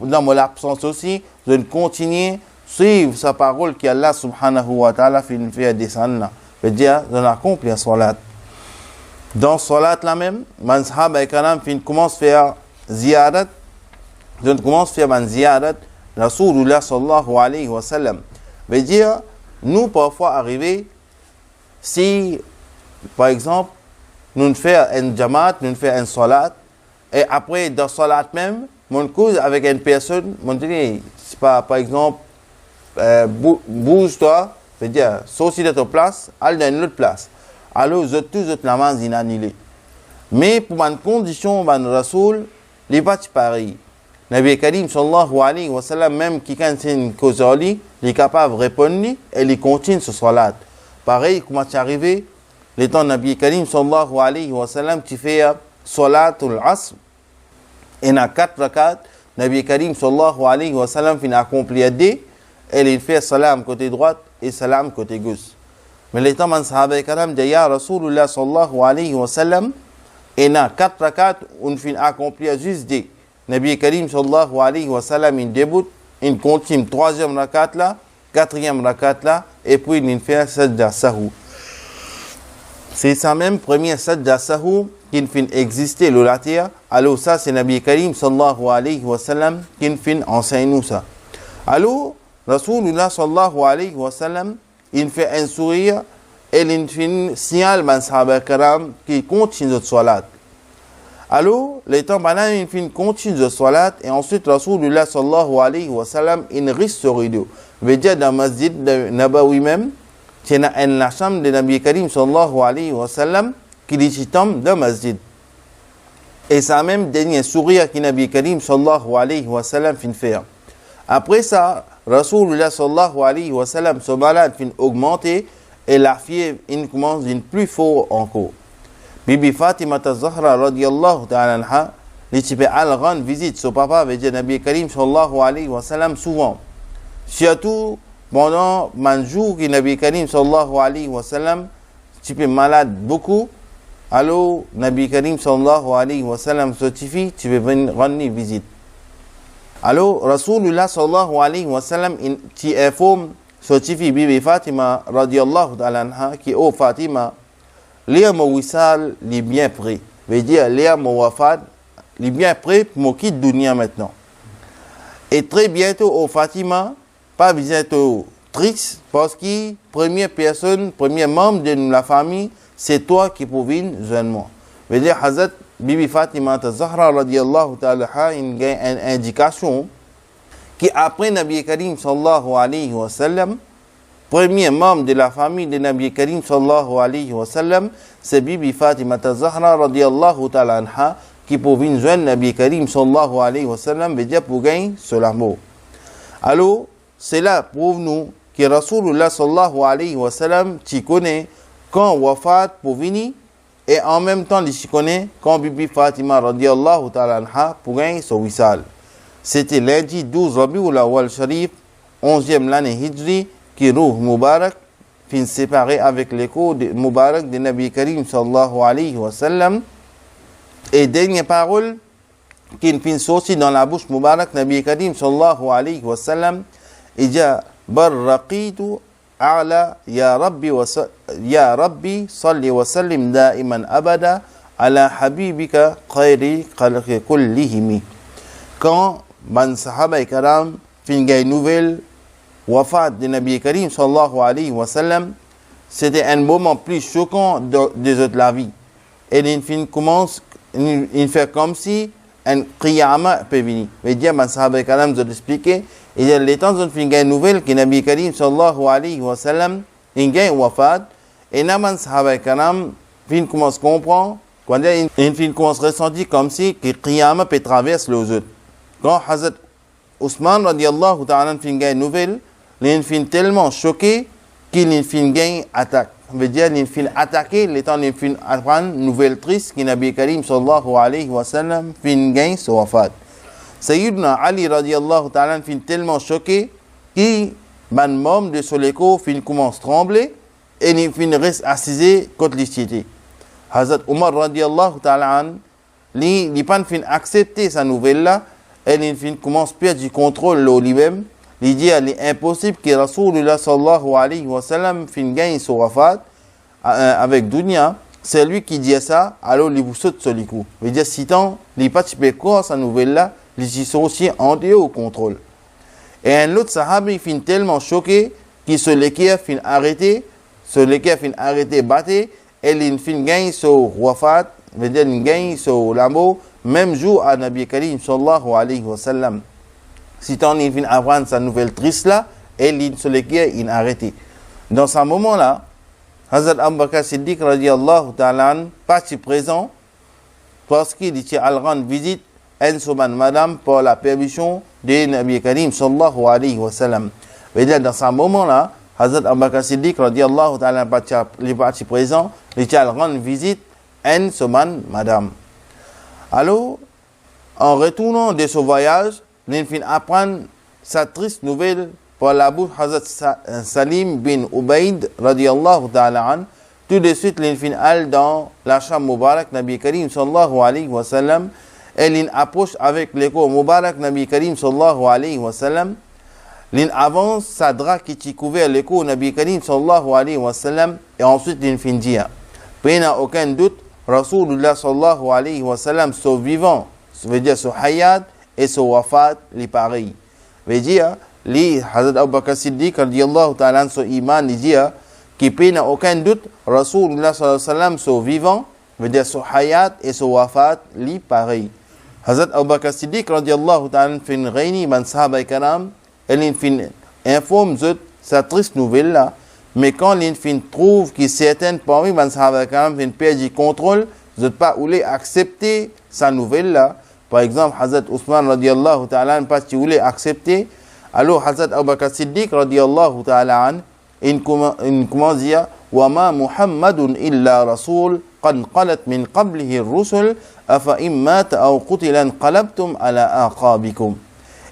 Speaker 2: dans mon absence aussi, je continue à suivre sa parole qu'Allah subhanahu wa ta'ala fait descendre là. Veut dire, je accomplis la salat. Dans salat là même, man sahaba karam commence à faire ziyarat, je commence à faire man ziyarat, Rasulullah sallallahu alayhi wa sallam. Veut dire, nous parfois arriver, si par exemple, nous faisons un jamaat, nous faisons un salat, et après, dans salat même, mon cause avec une personne, mon dit, c'est pas, par exemple, bouge-toi, veut dire, sorti de ta place, allez dans une autre place. Alors, tous les namaz inannulés. Mais pour une condition, mon Rasoul, il n'est pas pareil. Nabi Karim sallallahu alayhi wa sallam, même qui quand c'est une cause il est capable de répondre et il continue ce salat. Pareil, comment c'est arrivé, le temps Nabi Karim sallallahu alayhi wa sallam, qui fait Salatul Asr, et dans 4 rakats, Nabi Karim sallallahu alayhi wa sallam finit accomplir deux, et il fait salam côté droite et salam côté gauche. Mais le temps man sahaba karam dit ya Rasulullah sallallahu alayhi wa sallam, et dans 4 rakats, on finit accomplir juste deux. Nabi Karim sallallahu alayhi wa sallam, il débute il continue troisième rakat là, quatrième rakat là, et puis il fait sajda sahou. C'est ça même, premier sajda sahou, qui fait exister le la terre. Alors ça, c'est Nabi Karim sallallahu alayhi wa sallam qui fait enseigner nous ça. Alors, Rasulullah sallallahu alayhi wa sallam, il fait un sourire et il fait un signal ban sahaba karam qui continue de salat. Alors, les temps pendant il fait une continue de salat et ensuite Rasulullah sallallahu alayhi wa sallam il reste sur rideau. Veut dire dans masjid de Nabawi même, c'est la chambre de Nabi Karim sallallahu alayhi wa sallam qui dit dans masjid. Et ça même dernier sourire que Nabi Karim sallallahu alayhi wa sallam fin faire. Après ça, Rasulullah sallallahu alayhi wa sallam se malade fin augmenter et la fièvre il commence d'une plus fort encore. Bibi Fatima Zahra radiyallahu ta'ala anha, les types al rendre visite son papa avec Nabi Karim sallallahu alayhi wa sallam souvent. Surtout pendant un jour que Nabi Karim sallallahu alayhi wa sallam type malade beaucoup. Alors, Nabi Karim sallallahu alayhi wa sallam certifie, tu veux venir rendre visite. Alors, Rasulullah sallallahu alayhi wa sallam, tu informe, certifie Bibi Fatima radiyallahu ta'ala anha, qui oh Fatima, l'ia mo wisal, les bien prêt. Veut dire, l'ia mo wafad, les bien prêt pour me quitter dunya maintenant. Et très bientôt, oh Fatima, pas bientôt triste, parce que première personne, premier membre de la famille, c'est toi qui provient jeûnement. Veut dire, Hazrat Bibi Fatima Zahra radiyallahu ta'ala une indication qui après Nabi Karim sallallahu alayhi wa sallam, premier membre de la famille de Nabi Karim sallallahu alayhi wa sallam, c'est Bibi Fatima Zahra radiyallahu ta'ala anha qui provient jeûner Nabi Karim sallallahu alayhi wa sallam, veut dire pour gagner ce l'amour. Alors, cela prouve nous que Rasulullah sallallahu alayhi wa sallam, tu connais quand wafat pour venir et en même temps il connaît quand Bibi Fatima radiyallahu ta'ala anha pour gagner son wisal. C'était lundi 12 Rabiul Awwal Sharif, 11e l'année Hijri, qui Ruh Mubarak fin séparé avec l'écho de Mubarak de Nabi Karim sallallahu alayhi wa sallam. Et dernière parole qui fin sorti dans la bouche Mubarak Nabi Karim sallallahu alayhi wa sallam, il dit Barraqitu أعلى يا ربي صل وسلم دائما أبدا على حبيبك خير خلق كلهم. Quand ban sahaba karam fin gay nouvelle wafat de Nabi Karim sallallahu alayhi wa sallam, c'était un moment plus choquant des autres la vie. Et il fin commence, il fait comme si un qiyama peut venir. Mais dire ban sahaba karam de l'expliquer. Il y a les temps où il y a une nouvelle que Nabi Karim sallallahu alayhi wa sallam il y a wafat et naman sahaba karam fin commence à comprendre quand il fin commence à ressentir comme si que qiyama peut traverser les autres. Quand Hazrat Ousmane radiyallahu ta'ala fin y a une nouvelle, il fin tellement choqué qu'il fin gagne attaque. Veut dire il fin attaquer les temps il fin apprendre nouvelle triste que Nabi Karim sallallahu alayhi wa sallam fin gagne son wafat. Sayyidina Ali radiyallahu ta'ala fin tellement choqué qu'il ban membre de son écho fin commence à trembler et il fin reste assisé contre l'istilité. Hazrat Omar radiyallahu ta'ala il pas fin accepter sa nouvelle là et il fin commence à perdre du contrôle lui-même. Il dit il est impossible que Rasulullah sallallahu alayhi wa sallam fin gagne son wafat avec dunya. C'est lui qui dit ça, alors il vous saute sur les coups. Il dit si tant il pas peut croire sa nouvelle là, ils sont aussi en dehors au contrôle. Et un autre sahabi fin tellement choqué qu'il se l'équerre fin arrêté, battre, et il fin gagne son wafat, veut dire il gagne son l'amour, même jour à Nabi Karim sallallahu alayhi wa sallam. Si tant il fin apprendre sa nouvelle triste là, et il se l'équerre il arrêté. Dans ce moment là, Hazrat Abu Bakr Siddiq radiyallahu ta'ala parti présent parce qu'il était à rendre visite à une madame pour la permission de Nabi Karim sallallahu alayhi wa sallam. Et dans ce moment-là, Hazrat Abu Bakr Siddiq radiyallahu ta'ala parti présent, il était à rendre visite à une madame. Alors, en retournant de ce voyage, il fin apprendre sa triste nouvelle par la bouche Hazrat Salim bin Ubaid radiyallahu ta'ala an. Tout de suite, il fin al dans la chambre Mubarak Nabi Karim sallallahu alayhi wa sallam. Et il approche avec l'écho Mubarak Nabi Karim sallallahu alayhi wa sallam. l'in avance sa drap qui t'y couvert le cou Nabi Karim sallallahu alayhi wa sallam et ensuite l'in fin dia. Puis n'a aucun doute, Rasulullah sallallahu alayhi wa sallam son vivant, ça veut dire son hayat et son wafat, les pareils. Veut dire, li Hazrat Abu Bakr Siddiq radiyallahu ta'ala son iman, il dit qui puis n'a aucun doute, Rasulullah sallallahu alayhi wa sallam son vivant, veut dire son hayat et son wafat, les pareils. Hazrat Abu Bakr Siddiq radiyallahu ta'ala fin réuni man sahaba karam, elle fin informe sa triste nouvelle là, mais quand l'infin trouve que certaines parmi les sahaba karam fin perdre du contrôle, zot pas voulu accepter sa nouvelle là. Par exemple, Hazrat Ousmane radiyallahu ta'ala pas voulu accepter. Alors Hazrat Abu Bakr Siddiq radiyallahu ta'ala il commence à dire wa ma Muhammadun illa rasul qad qalat min qablihi ar-rusul afa imma aw qutilan qalabtum ala aqabikum.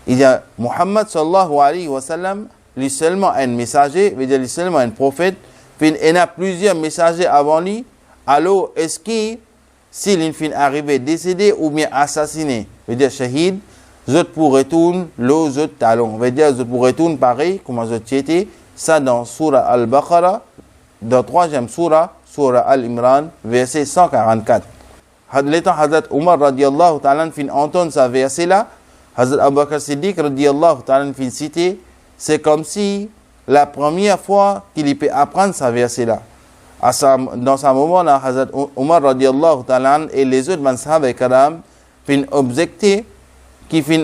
Speaker 2: Il y a Muhammad sallallahu alayhi wa sallam, lui seulement un messager, veut dire lui seulement un prophète, puis il y a plusieurs messagers avant lui. Alors, est-ce que s'il fin arrivé décédé ou bien assassiné, veut dire shahid, zot pour retourner l'eau zot talon, veut dire zot pour retourner pareil, comme zot était, ça dans Surah Al-Baqarah, dans 3e Surah, Surah Al-Imran, verset 144. L'étant Hazrat Omar radiyallahu ta'ala fin entendre ce verset là, Hazrat Abu Bakr Siddiq radiyallahu ta'ala fin cité, c'est comme si la première fois qu'il peut apprendre ce verset là. Dans ce moment là, Hazrat Omar radiyallahu ta'ala et les autres sahaba karam fin objecté, qui fin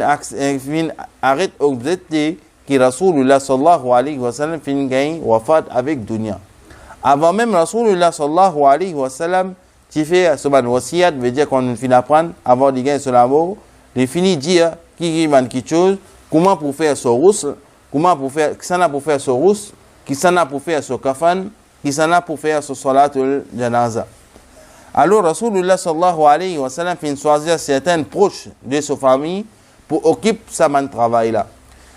Speaker 2: arrête objecté que Rasulullah sallallahu alayhi wa sallam fin gagne wafat avec dunya. Avant même Rasulullah sallallahu alayhi wa sallam, qui fait ce wasiyat, veut dire qu'on finit apprendre avant de gagner sur l'amour, il finit dire qui man quelque chose, comment pour faire ce rousse, comment pour faire, qui s'en a pour faire ce rousse, qui s'en a pour faire ce kafan, qui s'en a pour faire ce salatul janaza. Alors Rasulullah sallallahu alayhi wa sallam fin choisir certains proches de sa famille pour occuper sa man travail là.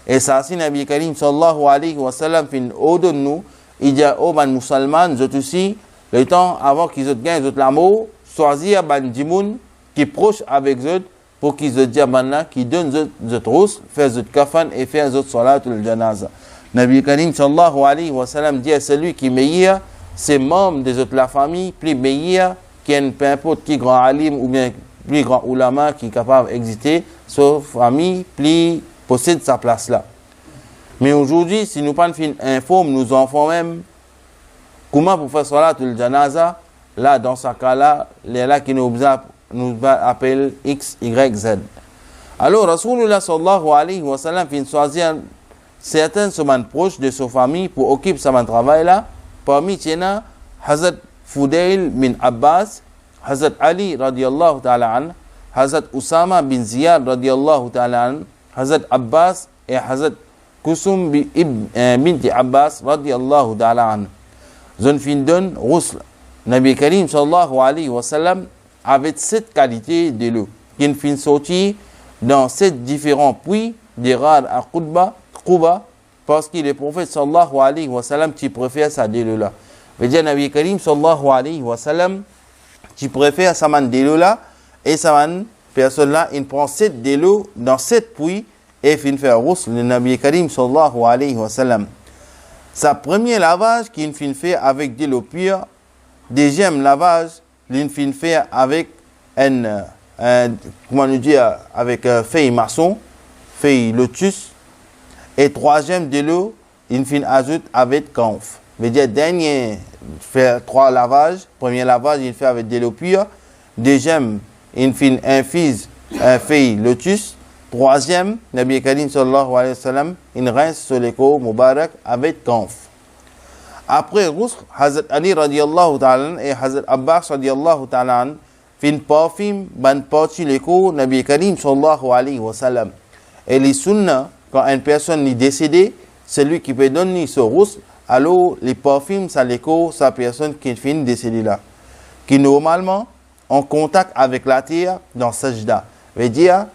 Speaker 2: Et ça, si Nabi Karim sallallahu alayhi wa sallam fin ordonne nous, il dit aux musulmans, je aussi, le temps avant qu'ils gagnent l'amour, choisir ban dimoun qui est proche avec eux pour qu'ils se disent maintenant, qui donnent eux rousse, faire eux kafan et faire eux salatul janaza. Nabi Karim sallallahu alayhi wa sallam dit à celui qui est meilleur, c'est membre des autres la famille, plus meilleur qu'un peu importe qui grand alim ou bien plus grand ulama qui est capable d'exister, sa famille plus possède sa place là. Mais aujourd'hui, si nous pas informe nos enfants même, comment pour faire salatul janaza, là, dans ce cas-là, les là qui nous appellent X, Y, Z. Alors, Rasulullah sallallahu alayhi wa sallam fin choisir certaines semaines proches de sa famille pour occuper sa travail là. Parmi tiena, Hazrat Fudail bin Abbas, Hazrat Ali radiyallahu ta'ala an, Hazrat Usama bin Ziyad radiyallahu ta'ala an, Hazrat Abbas et Hazrat Kusum binti Abbas radiyallahu ta'ala an. Zon fin donne Rusl. Nabi Karim sallallahu alayhi wa sallam avait 7 qualités de l'eau qui fin sorti dans 7 différents puits des rares à Quba parce que le prophète sallallahu alayhi wa sallam qui préfère sa de l'eau là. Veut dire Nabi Karim sallallahu alayhi wa sallam qui préfère sa man de l'eau là et sa man personne là il prend 7 de l'eau dans 7 puits et fin faire Rusl le Nabi Karim sallallahu alayhi wa sallam. Sa premier lavage qu'il fin fait avec de l'eau pure. Deuxième lavage, il fin fait avec comment nous dire, avec feuille maçon, feuille lotus. Et troisième de l'eau, il fin ajoute avec camphre. Veut dire dernier fait 3 lavages. Premier lavage, il fait avec de l'eau pure. Deuxième, il fin infuse feuille lotus. Troisième, Nabi Karim sallallahu alayhi wa sallam, il rince sur l'écho Mubarak avec camphre. Après Rusl, Hazrat Ali radiyallahu ta'ala et Hazrat Abbas radiyallahu ta'ala fin parfum ban parti l'écho Nabi Karim sallallahu alayhi wa sallam. Et les sunnah, quand une personne est décédée, celui qui peut donner ce Rusl, alors les parfums, ça l'écho, sa personne qui est fin décédée là. Qui normalement, en contact avec la terre dans sajda. Veut dire,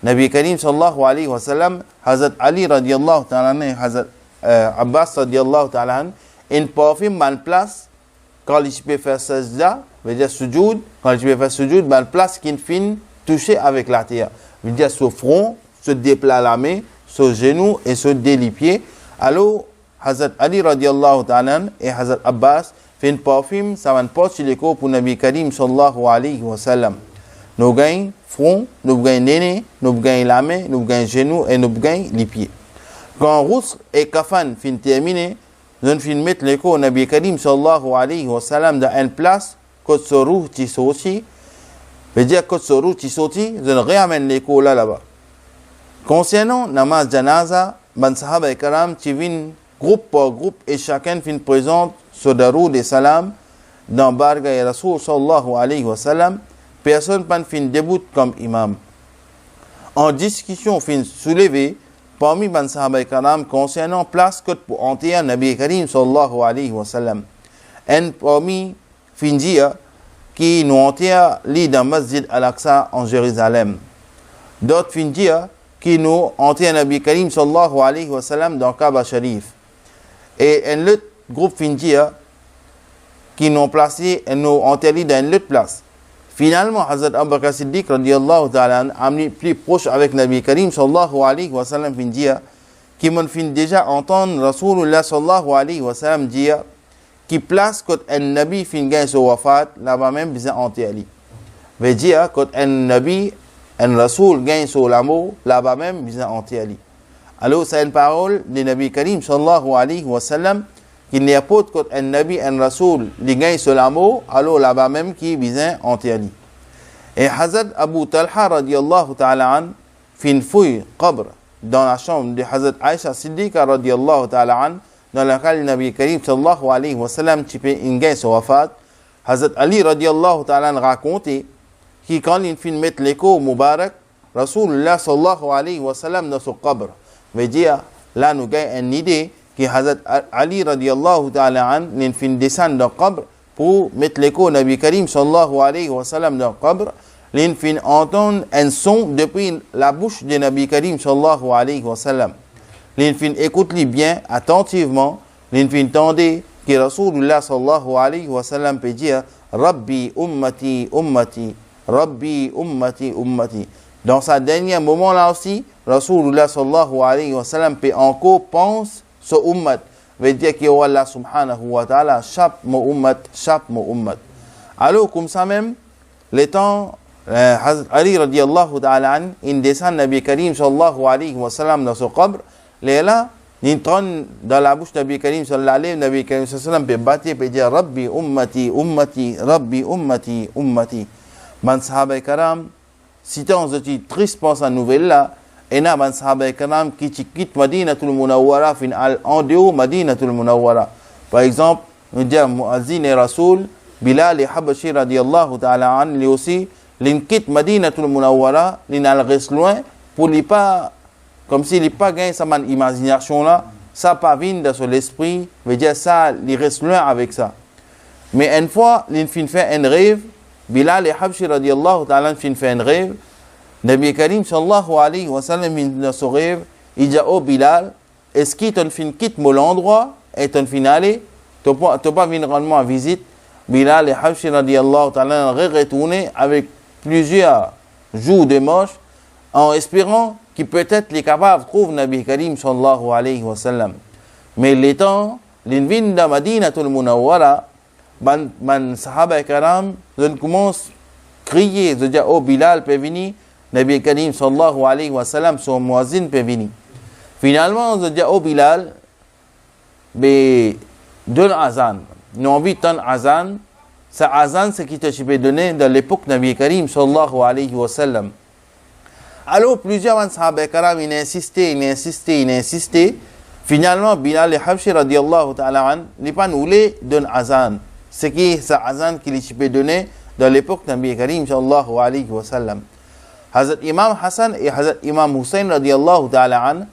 Speaker 2: Nabi Karim sallallahu alayhi wa sallam, Hazrat Ali radiyallahu ta'ala et Hazrat Abbas radiyallahu ta'ala une parfum dans place quand il peut faire sajda, veut dire sujoud, quand il peut faire sujoud, dans place qui fin touché avec la terre. Veut dire sur front, se déploie la main, sur genou et sur deux pieds. Alors, Hazrat Ali radiallahu ta'ala et Hazrat Abbas fait une parfume, ça va porter sur les corps pour Nabi Karim sallallahu alayhi wa sallam. Nous gagnons front, nous gagnons nez, nous gagnons la main, nous gagnons genou et nous gagnons les pieds. Quand Rousse et Kafan fin terminé, nous fin mettre les corps Nabi Karim sallallahu alayhi wa sallam dans une place, côte sur roue qui sorti. Veut dire côte sur roue qui sorti, nous ramène les corps là-bas. Concernant namaz janaza, ban sahaba et karam qui viennent groupe par groupe et chacun fin présente sur la roue des salam dans Barga et Rasoul sallallahu alayhi wa sallam. Personne ne fin début comme imam. En discussion fin soulevée parmi ban sahaba et karam concernant place que pour entrer Nabi Karim sallallahu alayhi wa sallam. Un parmi fin dire qui nous enterre li dans Masjid Al-Aqsa en Jérusalem. D'autres fin dire qui nous enterre Nabi Karim sallallahu alayhi wa sallam dans Kaaba Sharif. Et un autre groupe fin dire qui nous placé et nous enterré dans une autre place. Finalement, Hazrat Abu Bakr Siddiq radiyallahu ta'ala amené plus proche avec Nabi Karim sallallahu alayhi wa sallam fin dire qui m'ont fin déjà entendre Rasulullah sallallahu alayhi wa sallam dire qui place quand un Nabi fin gagne son wafat là-bas même besoin enterré. Veut dire quand un Nabi, un Rasul gagne son l'amour là-bas même besoin enterré. Alors c'est une parole de Nabi Karim sallallahu alayhi wa sallam qu'il n'y a pas quand un Nabi, un Rasoul, li gagne sur l'amour, alors là-bas même qui vient enterré. Et Hazrat Abu Talha radiyallahu ta'ala an, fin fouille qabr dans la chambre de Hazrat Aisha Siddiqa radiyallahu ta'ala an, dans laquelle Nabi Karim sallallahu alayhi wa sallam qui gagne son wafat, Hazrat Ali radiyallahu ta'ala an raconté qui quand il fin mettre l'écho Mubarak, Rasulullah sallallahu alayhi wa sallam dans son qabr. Veut dire, là nous gagnons une idée que Hazrat Ali radiyallahu ta'ala an l'in fin descendre dans le qabr pour mettre l'écho Nabi Karim sallallahu alayhi wa sallam dans le qabr, l'in fin entendre un son depuis la bouche de Nabi Karim sallallahu alayhi wa sallam. L'in fin écoute-le bien attentivement, l'in fin tendez que Rasulullah sallallahu alayhi wa sallam peut dire Rabbi ummati ummati, Rabbi ummati ummati. Dans sa dernier moment là aussi, Rasulullah sallallahu alayhi wa sallam peut encore penser sur ummat. Veut dire que Allah subhanahu wa ta'ala chape mon ummat. Alors comme ça même, le temps, Ali radiyallahu ta'ala an, il descend Nabi Karim sallallahu alayhi wa sallam dans son qabr, là, il trône dans la bouche de Nabi Karim sallallahu alayhi wa sallam, Nabi Karim sallallahu alayhi wa sallam peut battre, peut dire Rabbi ummati ummati, Rabbi ummati ummati. Man sahaba et karam, si tu es triste pour cette nouvelle-là, et na ban sahaba karam qui quitte Madinatul Munawwara fin en dehors Madinatul Munawwara. Par exemple, on dit Muazzin et Rasoul, Bilal et Habashi radiyallahu ta'ala an, lui aussi, l'in quitte Madinatul Munawwara, l'in al reste loin, pour lui pas, comme s'il n'est pas gagné sa imagination là, ça pas vient dans son esprit, veut dire ça, il reste loin avec ça. Mais une fois, l'in fin fait un rêve, Bilal et Habashi radiyallahu ta'ala an fin fait un rêve, Nabi Karim sallallahu alayhi wa sallam dans son rêve, il dit oh Bilal, est-ce qu'il t'en fin quitte mon endroit et t'en fin aller, tu pas venir rendre moi visite. Bilal et Habashi radiyallahu ta'ala retourné avec plusieurs jours de marche en espérant qu'il peut-être les capables trouver Nabi Karim sallallahu alayhi wa sallam. Mais les temps, l'invin de Madinatul Munawwara, man sahaba karam, ils commencent à crier, de dire oh Bilal peut venir. Nabi Karim sallallahu alayhi wa sallam, son muazzin peut venir. Finalement, on se dit, oh Bilal, mais donne azan. Nous avons envie de donner azan. Ça azan, c'est qui te peux donner dans l'époque Nabi Karim sallallahu alayhi wa sallam. Alors, plusieurs sahaba karam, ils insistaient. Finalement, Bilal et Habashi radiyallahu ta'ala an, n'est pas nous les donne azan. C'est qui ça azan qu'il peut donner dans l'époque Nabi Karim sallallahu alayhi wa sallam. Hazrat Imam Hassan et Hazrat Imam Hussein radiyallahu ta'ala an,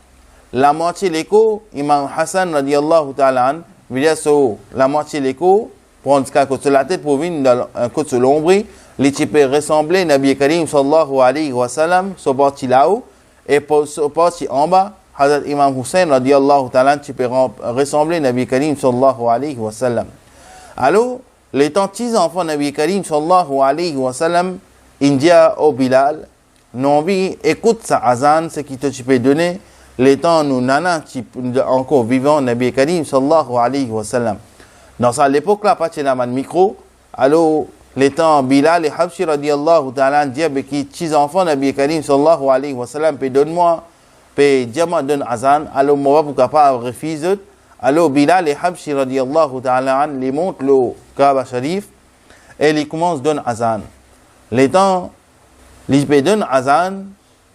Speaker 2: la moitié l'écho, Imam Hassan radiyallahu ta'ala an, veut dire la moitié l'écho, prendre ce côté sur la tête pour venir dans un côté sur l'ombre, les types ressembler Nabi Karim sallallahu alayhi wa sallam, sur parti là-haut, et sur parti en bas, Hazrat Imam Hussein radiyallahu ta'ala an, type ressembler Nabi Karim sallallahu alayhi wa sallam. Alors, les tant petits enfants Nabi Karim sallallahu alayhi wa sallam, India au Bilal, non, écoute sa azan, ce qui te peux donner, les temps nous nana encore vivant Nabi Karim sallallahu alayhi wa sallam. Dans ça l'époque là pas de micro, alors les temps Bilal et Habshi radiyallahu ta'ala dire qui petits enfants Nabi Karim sallallahu alayhi wa sallam pe donne-moi pe diamant donne azan, alors moi pourquoi pas refuser. Alors Bilal et Habshi radiyallahu ta'ala les montent le Kaaba Sharif et ils commencent donner azan. Les temps ils donnent azan,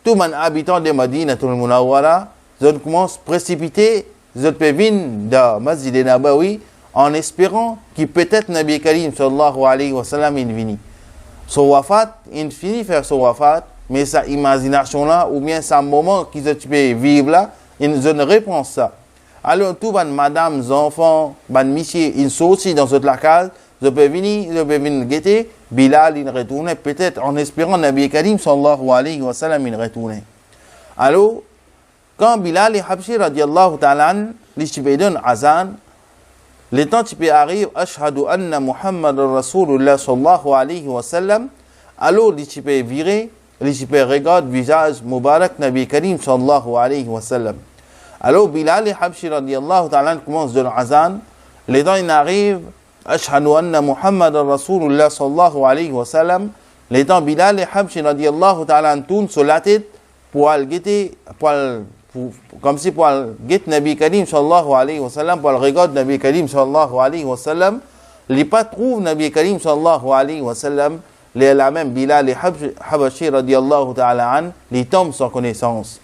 Speaker 2: tout man habitant de Madinatul Munawwara, ils commencent à précipiter, ils viennent dans Masjid Nabawi en espérant qu'il peut-être Nabi Karim sallallahu alayhi wa sallam il vini. Son wafat, il finit faire son wafat, mais sa imagination là, ou bien sa moment qu'ils peuvent vivre là, ils ne répondent ça. Alors tout ban madame, enfants, ban monsieur, ils sont aussi dans cette lacage, ils peuvent venir guetter, Bilal il retourne, peut-être en espérant Nabi Karim sallallahu alayhi wa sallam il retourne. Alors, quand Bilal et Habshi radiallahu ta'ala, les chibédons azan, le temps qui arrive, Ashhadu anna Muhammad Rasulullah sallallahu alayhi wa sallam, alors les chibés virés, les chibés regardent visage Mubarak Nabi Karim sallallahu alayhi wa sallam. Alors Bilal et Habshi radiallahu ta'ala commencent de l'azan, le temps il arrive, Ashhadu anna Muhammad Rasulullah sallallahu alayhi wa sallam, le temps Bilal et Habshi radiallahu ta'ala tournent sur la tête pour aller guetter, comme si pour guetter Nabi Karim sallallahu alayhi wa sallam, pour regarder Nabi Karim sallallahu alayhi wa sallam, les pas trouvent Nabi Karim sallallahu alayhi wa sallam, les la même Bilal et Habshi radiallahu ta'ala an, les tombent sans connaissance.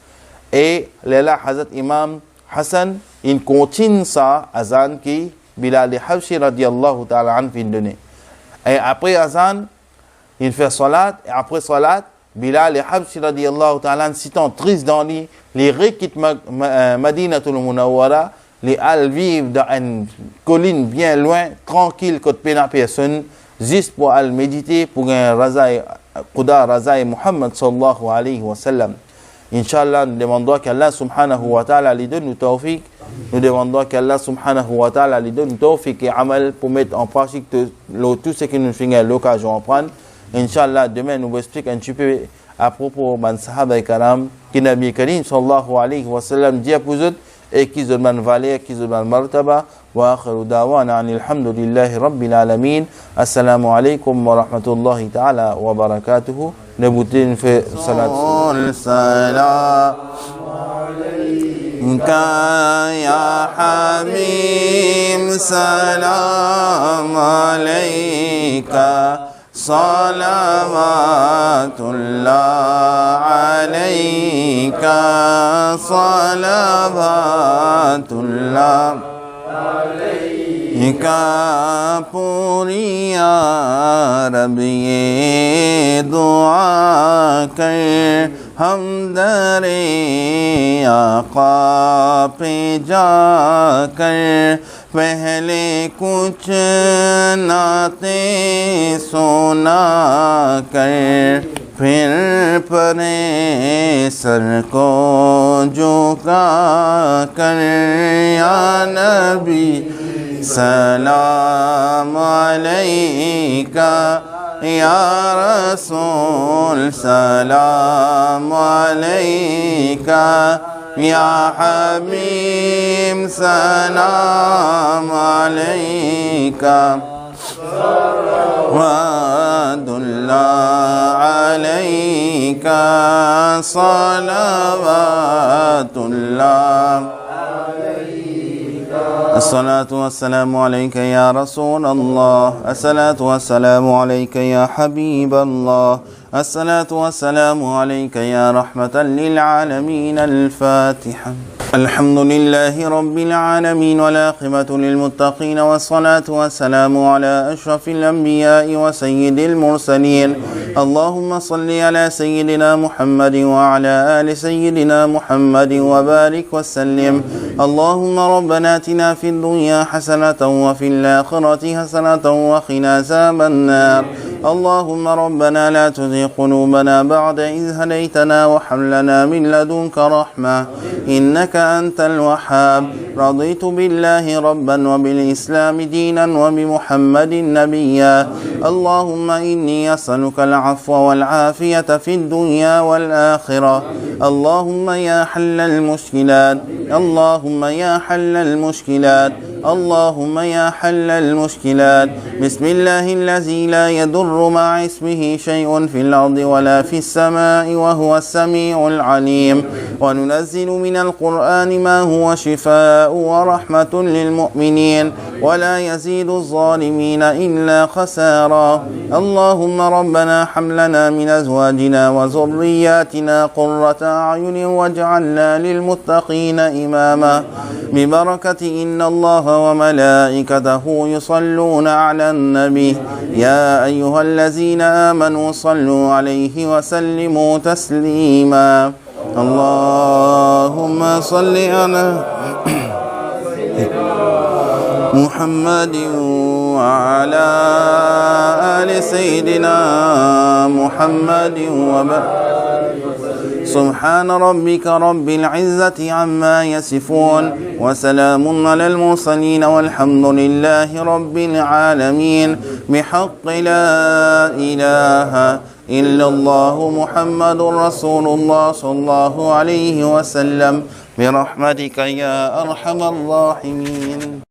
Speaker 2: Et là, Hazrat Imam Hassan, il continue ça, azan qui Bilal et Habshi radiallahu ta'ala an fin donner. Et après azan, il fait salat, et après salat, Bilal et Habshi radiallahu ta'ala an, citant triste dans les requittent Madinatul Munawwara, les al vivent dans une colline bien loin, tranquille, côté pena personne, juste pour al méditer pour un razai, Quda razai Muhammad sallallahu alayhi wa sallam. Inch'Allah, nous demandons qu'Allah subhanahu wa ta'ala lui donne nous tawfiq. Nous demandons qu'Allah subhanahu wa ta'ala lui donne nous tawfiq et amal pour mettre en pratique tout ce que nous faisons l'occasion de prendre. Inch'Allah, demain nous expliquons un petit peu à propos de Sahaba et Karam, qui Nabi Karim sallallahu alayhi wa sallam dit pour eux et qui ont une valeur, qui ont une martaba. وآخر دعوانا أن الحمد لله رب العالمين. السلام عليكم ورحمة الله تعالى وبركاته. نبوتين في صلاة السلام عليك يا حبيب سلام عليك صلوات الله عليك صلوات الله का पूरी रब ये दुआ कर हम दरे आका पे जाकर पहले कुछ नाते सुना कर फिर परे सर को झुका कर या नबी सलाम अलैका या रसूल सलाम अलैका या हबीब सलाम अलैका वदुल्लाह अलैका सलावतुल्लाह الصلاة والسلام عليك يا رسول الله الصلاة والسلام عليك يا حبيب الله الصلاة والسلام عليك يا رحمة للعالمين. الفاتحة. الحمد لله رب العالمين والعاقبة للمتقين والصلاة والسلام على أشرف الأنبياء وسيد المرسلين. اللهم صل على سيدنا محمد وعلى آل سيدنا محمد وبارك وسلم. اللهم ربنا آتنا في الدنيا حسنة وفي الآخرة حسنة وقنا عذاب النار. اللهم ربنا لا تزغ قلوبنا بعد إذ هديتنا وهب لنا من لدنك رحمة إنك أنت الوهاب. رضيت بالله ربا وبالإسلام دينا وبمحمد نبيا. اللهم إني أسألك العفو والعافية في الدنيا والآخرة. اللهم يا حل المشكلات، اللهم يا حل المشكلات، اللهم يا حل المشكلات. بسم الله الذي لا يضر مع اسمه شيء في الأرض ولا في السماء وهو السميع العليم. وننزل من القرآن ما هو شفاء ورحمة للمؤمنين ولا يزيد الظالمين إلا خسارا. اللهم ربنا حملنا من أزواجنا وذرياتنا قرة أعين واجعلنا للمتقين إماما. ببركة إن الله وملائكته يصلون على النبي يا أيها الذين آمنوا صلوا عليه وسلموا تسليما. اللهم صل على محمد وعلى آل سيدنا محمد سبحان ربك رب العزة عما يصفون وسلام على المرسلين والحمد لله رب العالمين. بحق لا إله إلا الله محمد رسول الله صلى الله عليه وسلم برحمتك يا أرحم الراحمين.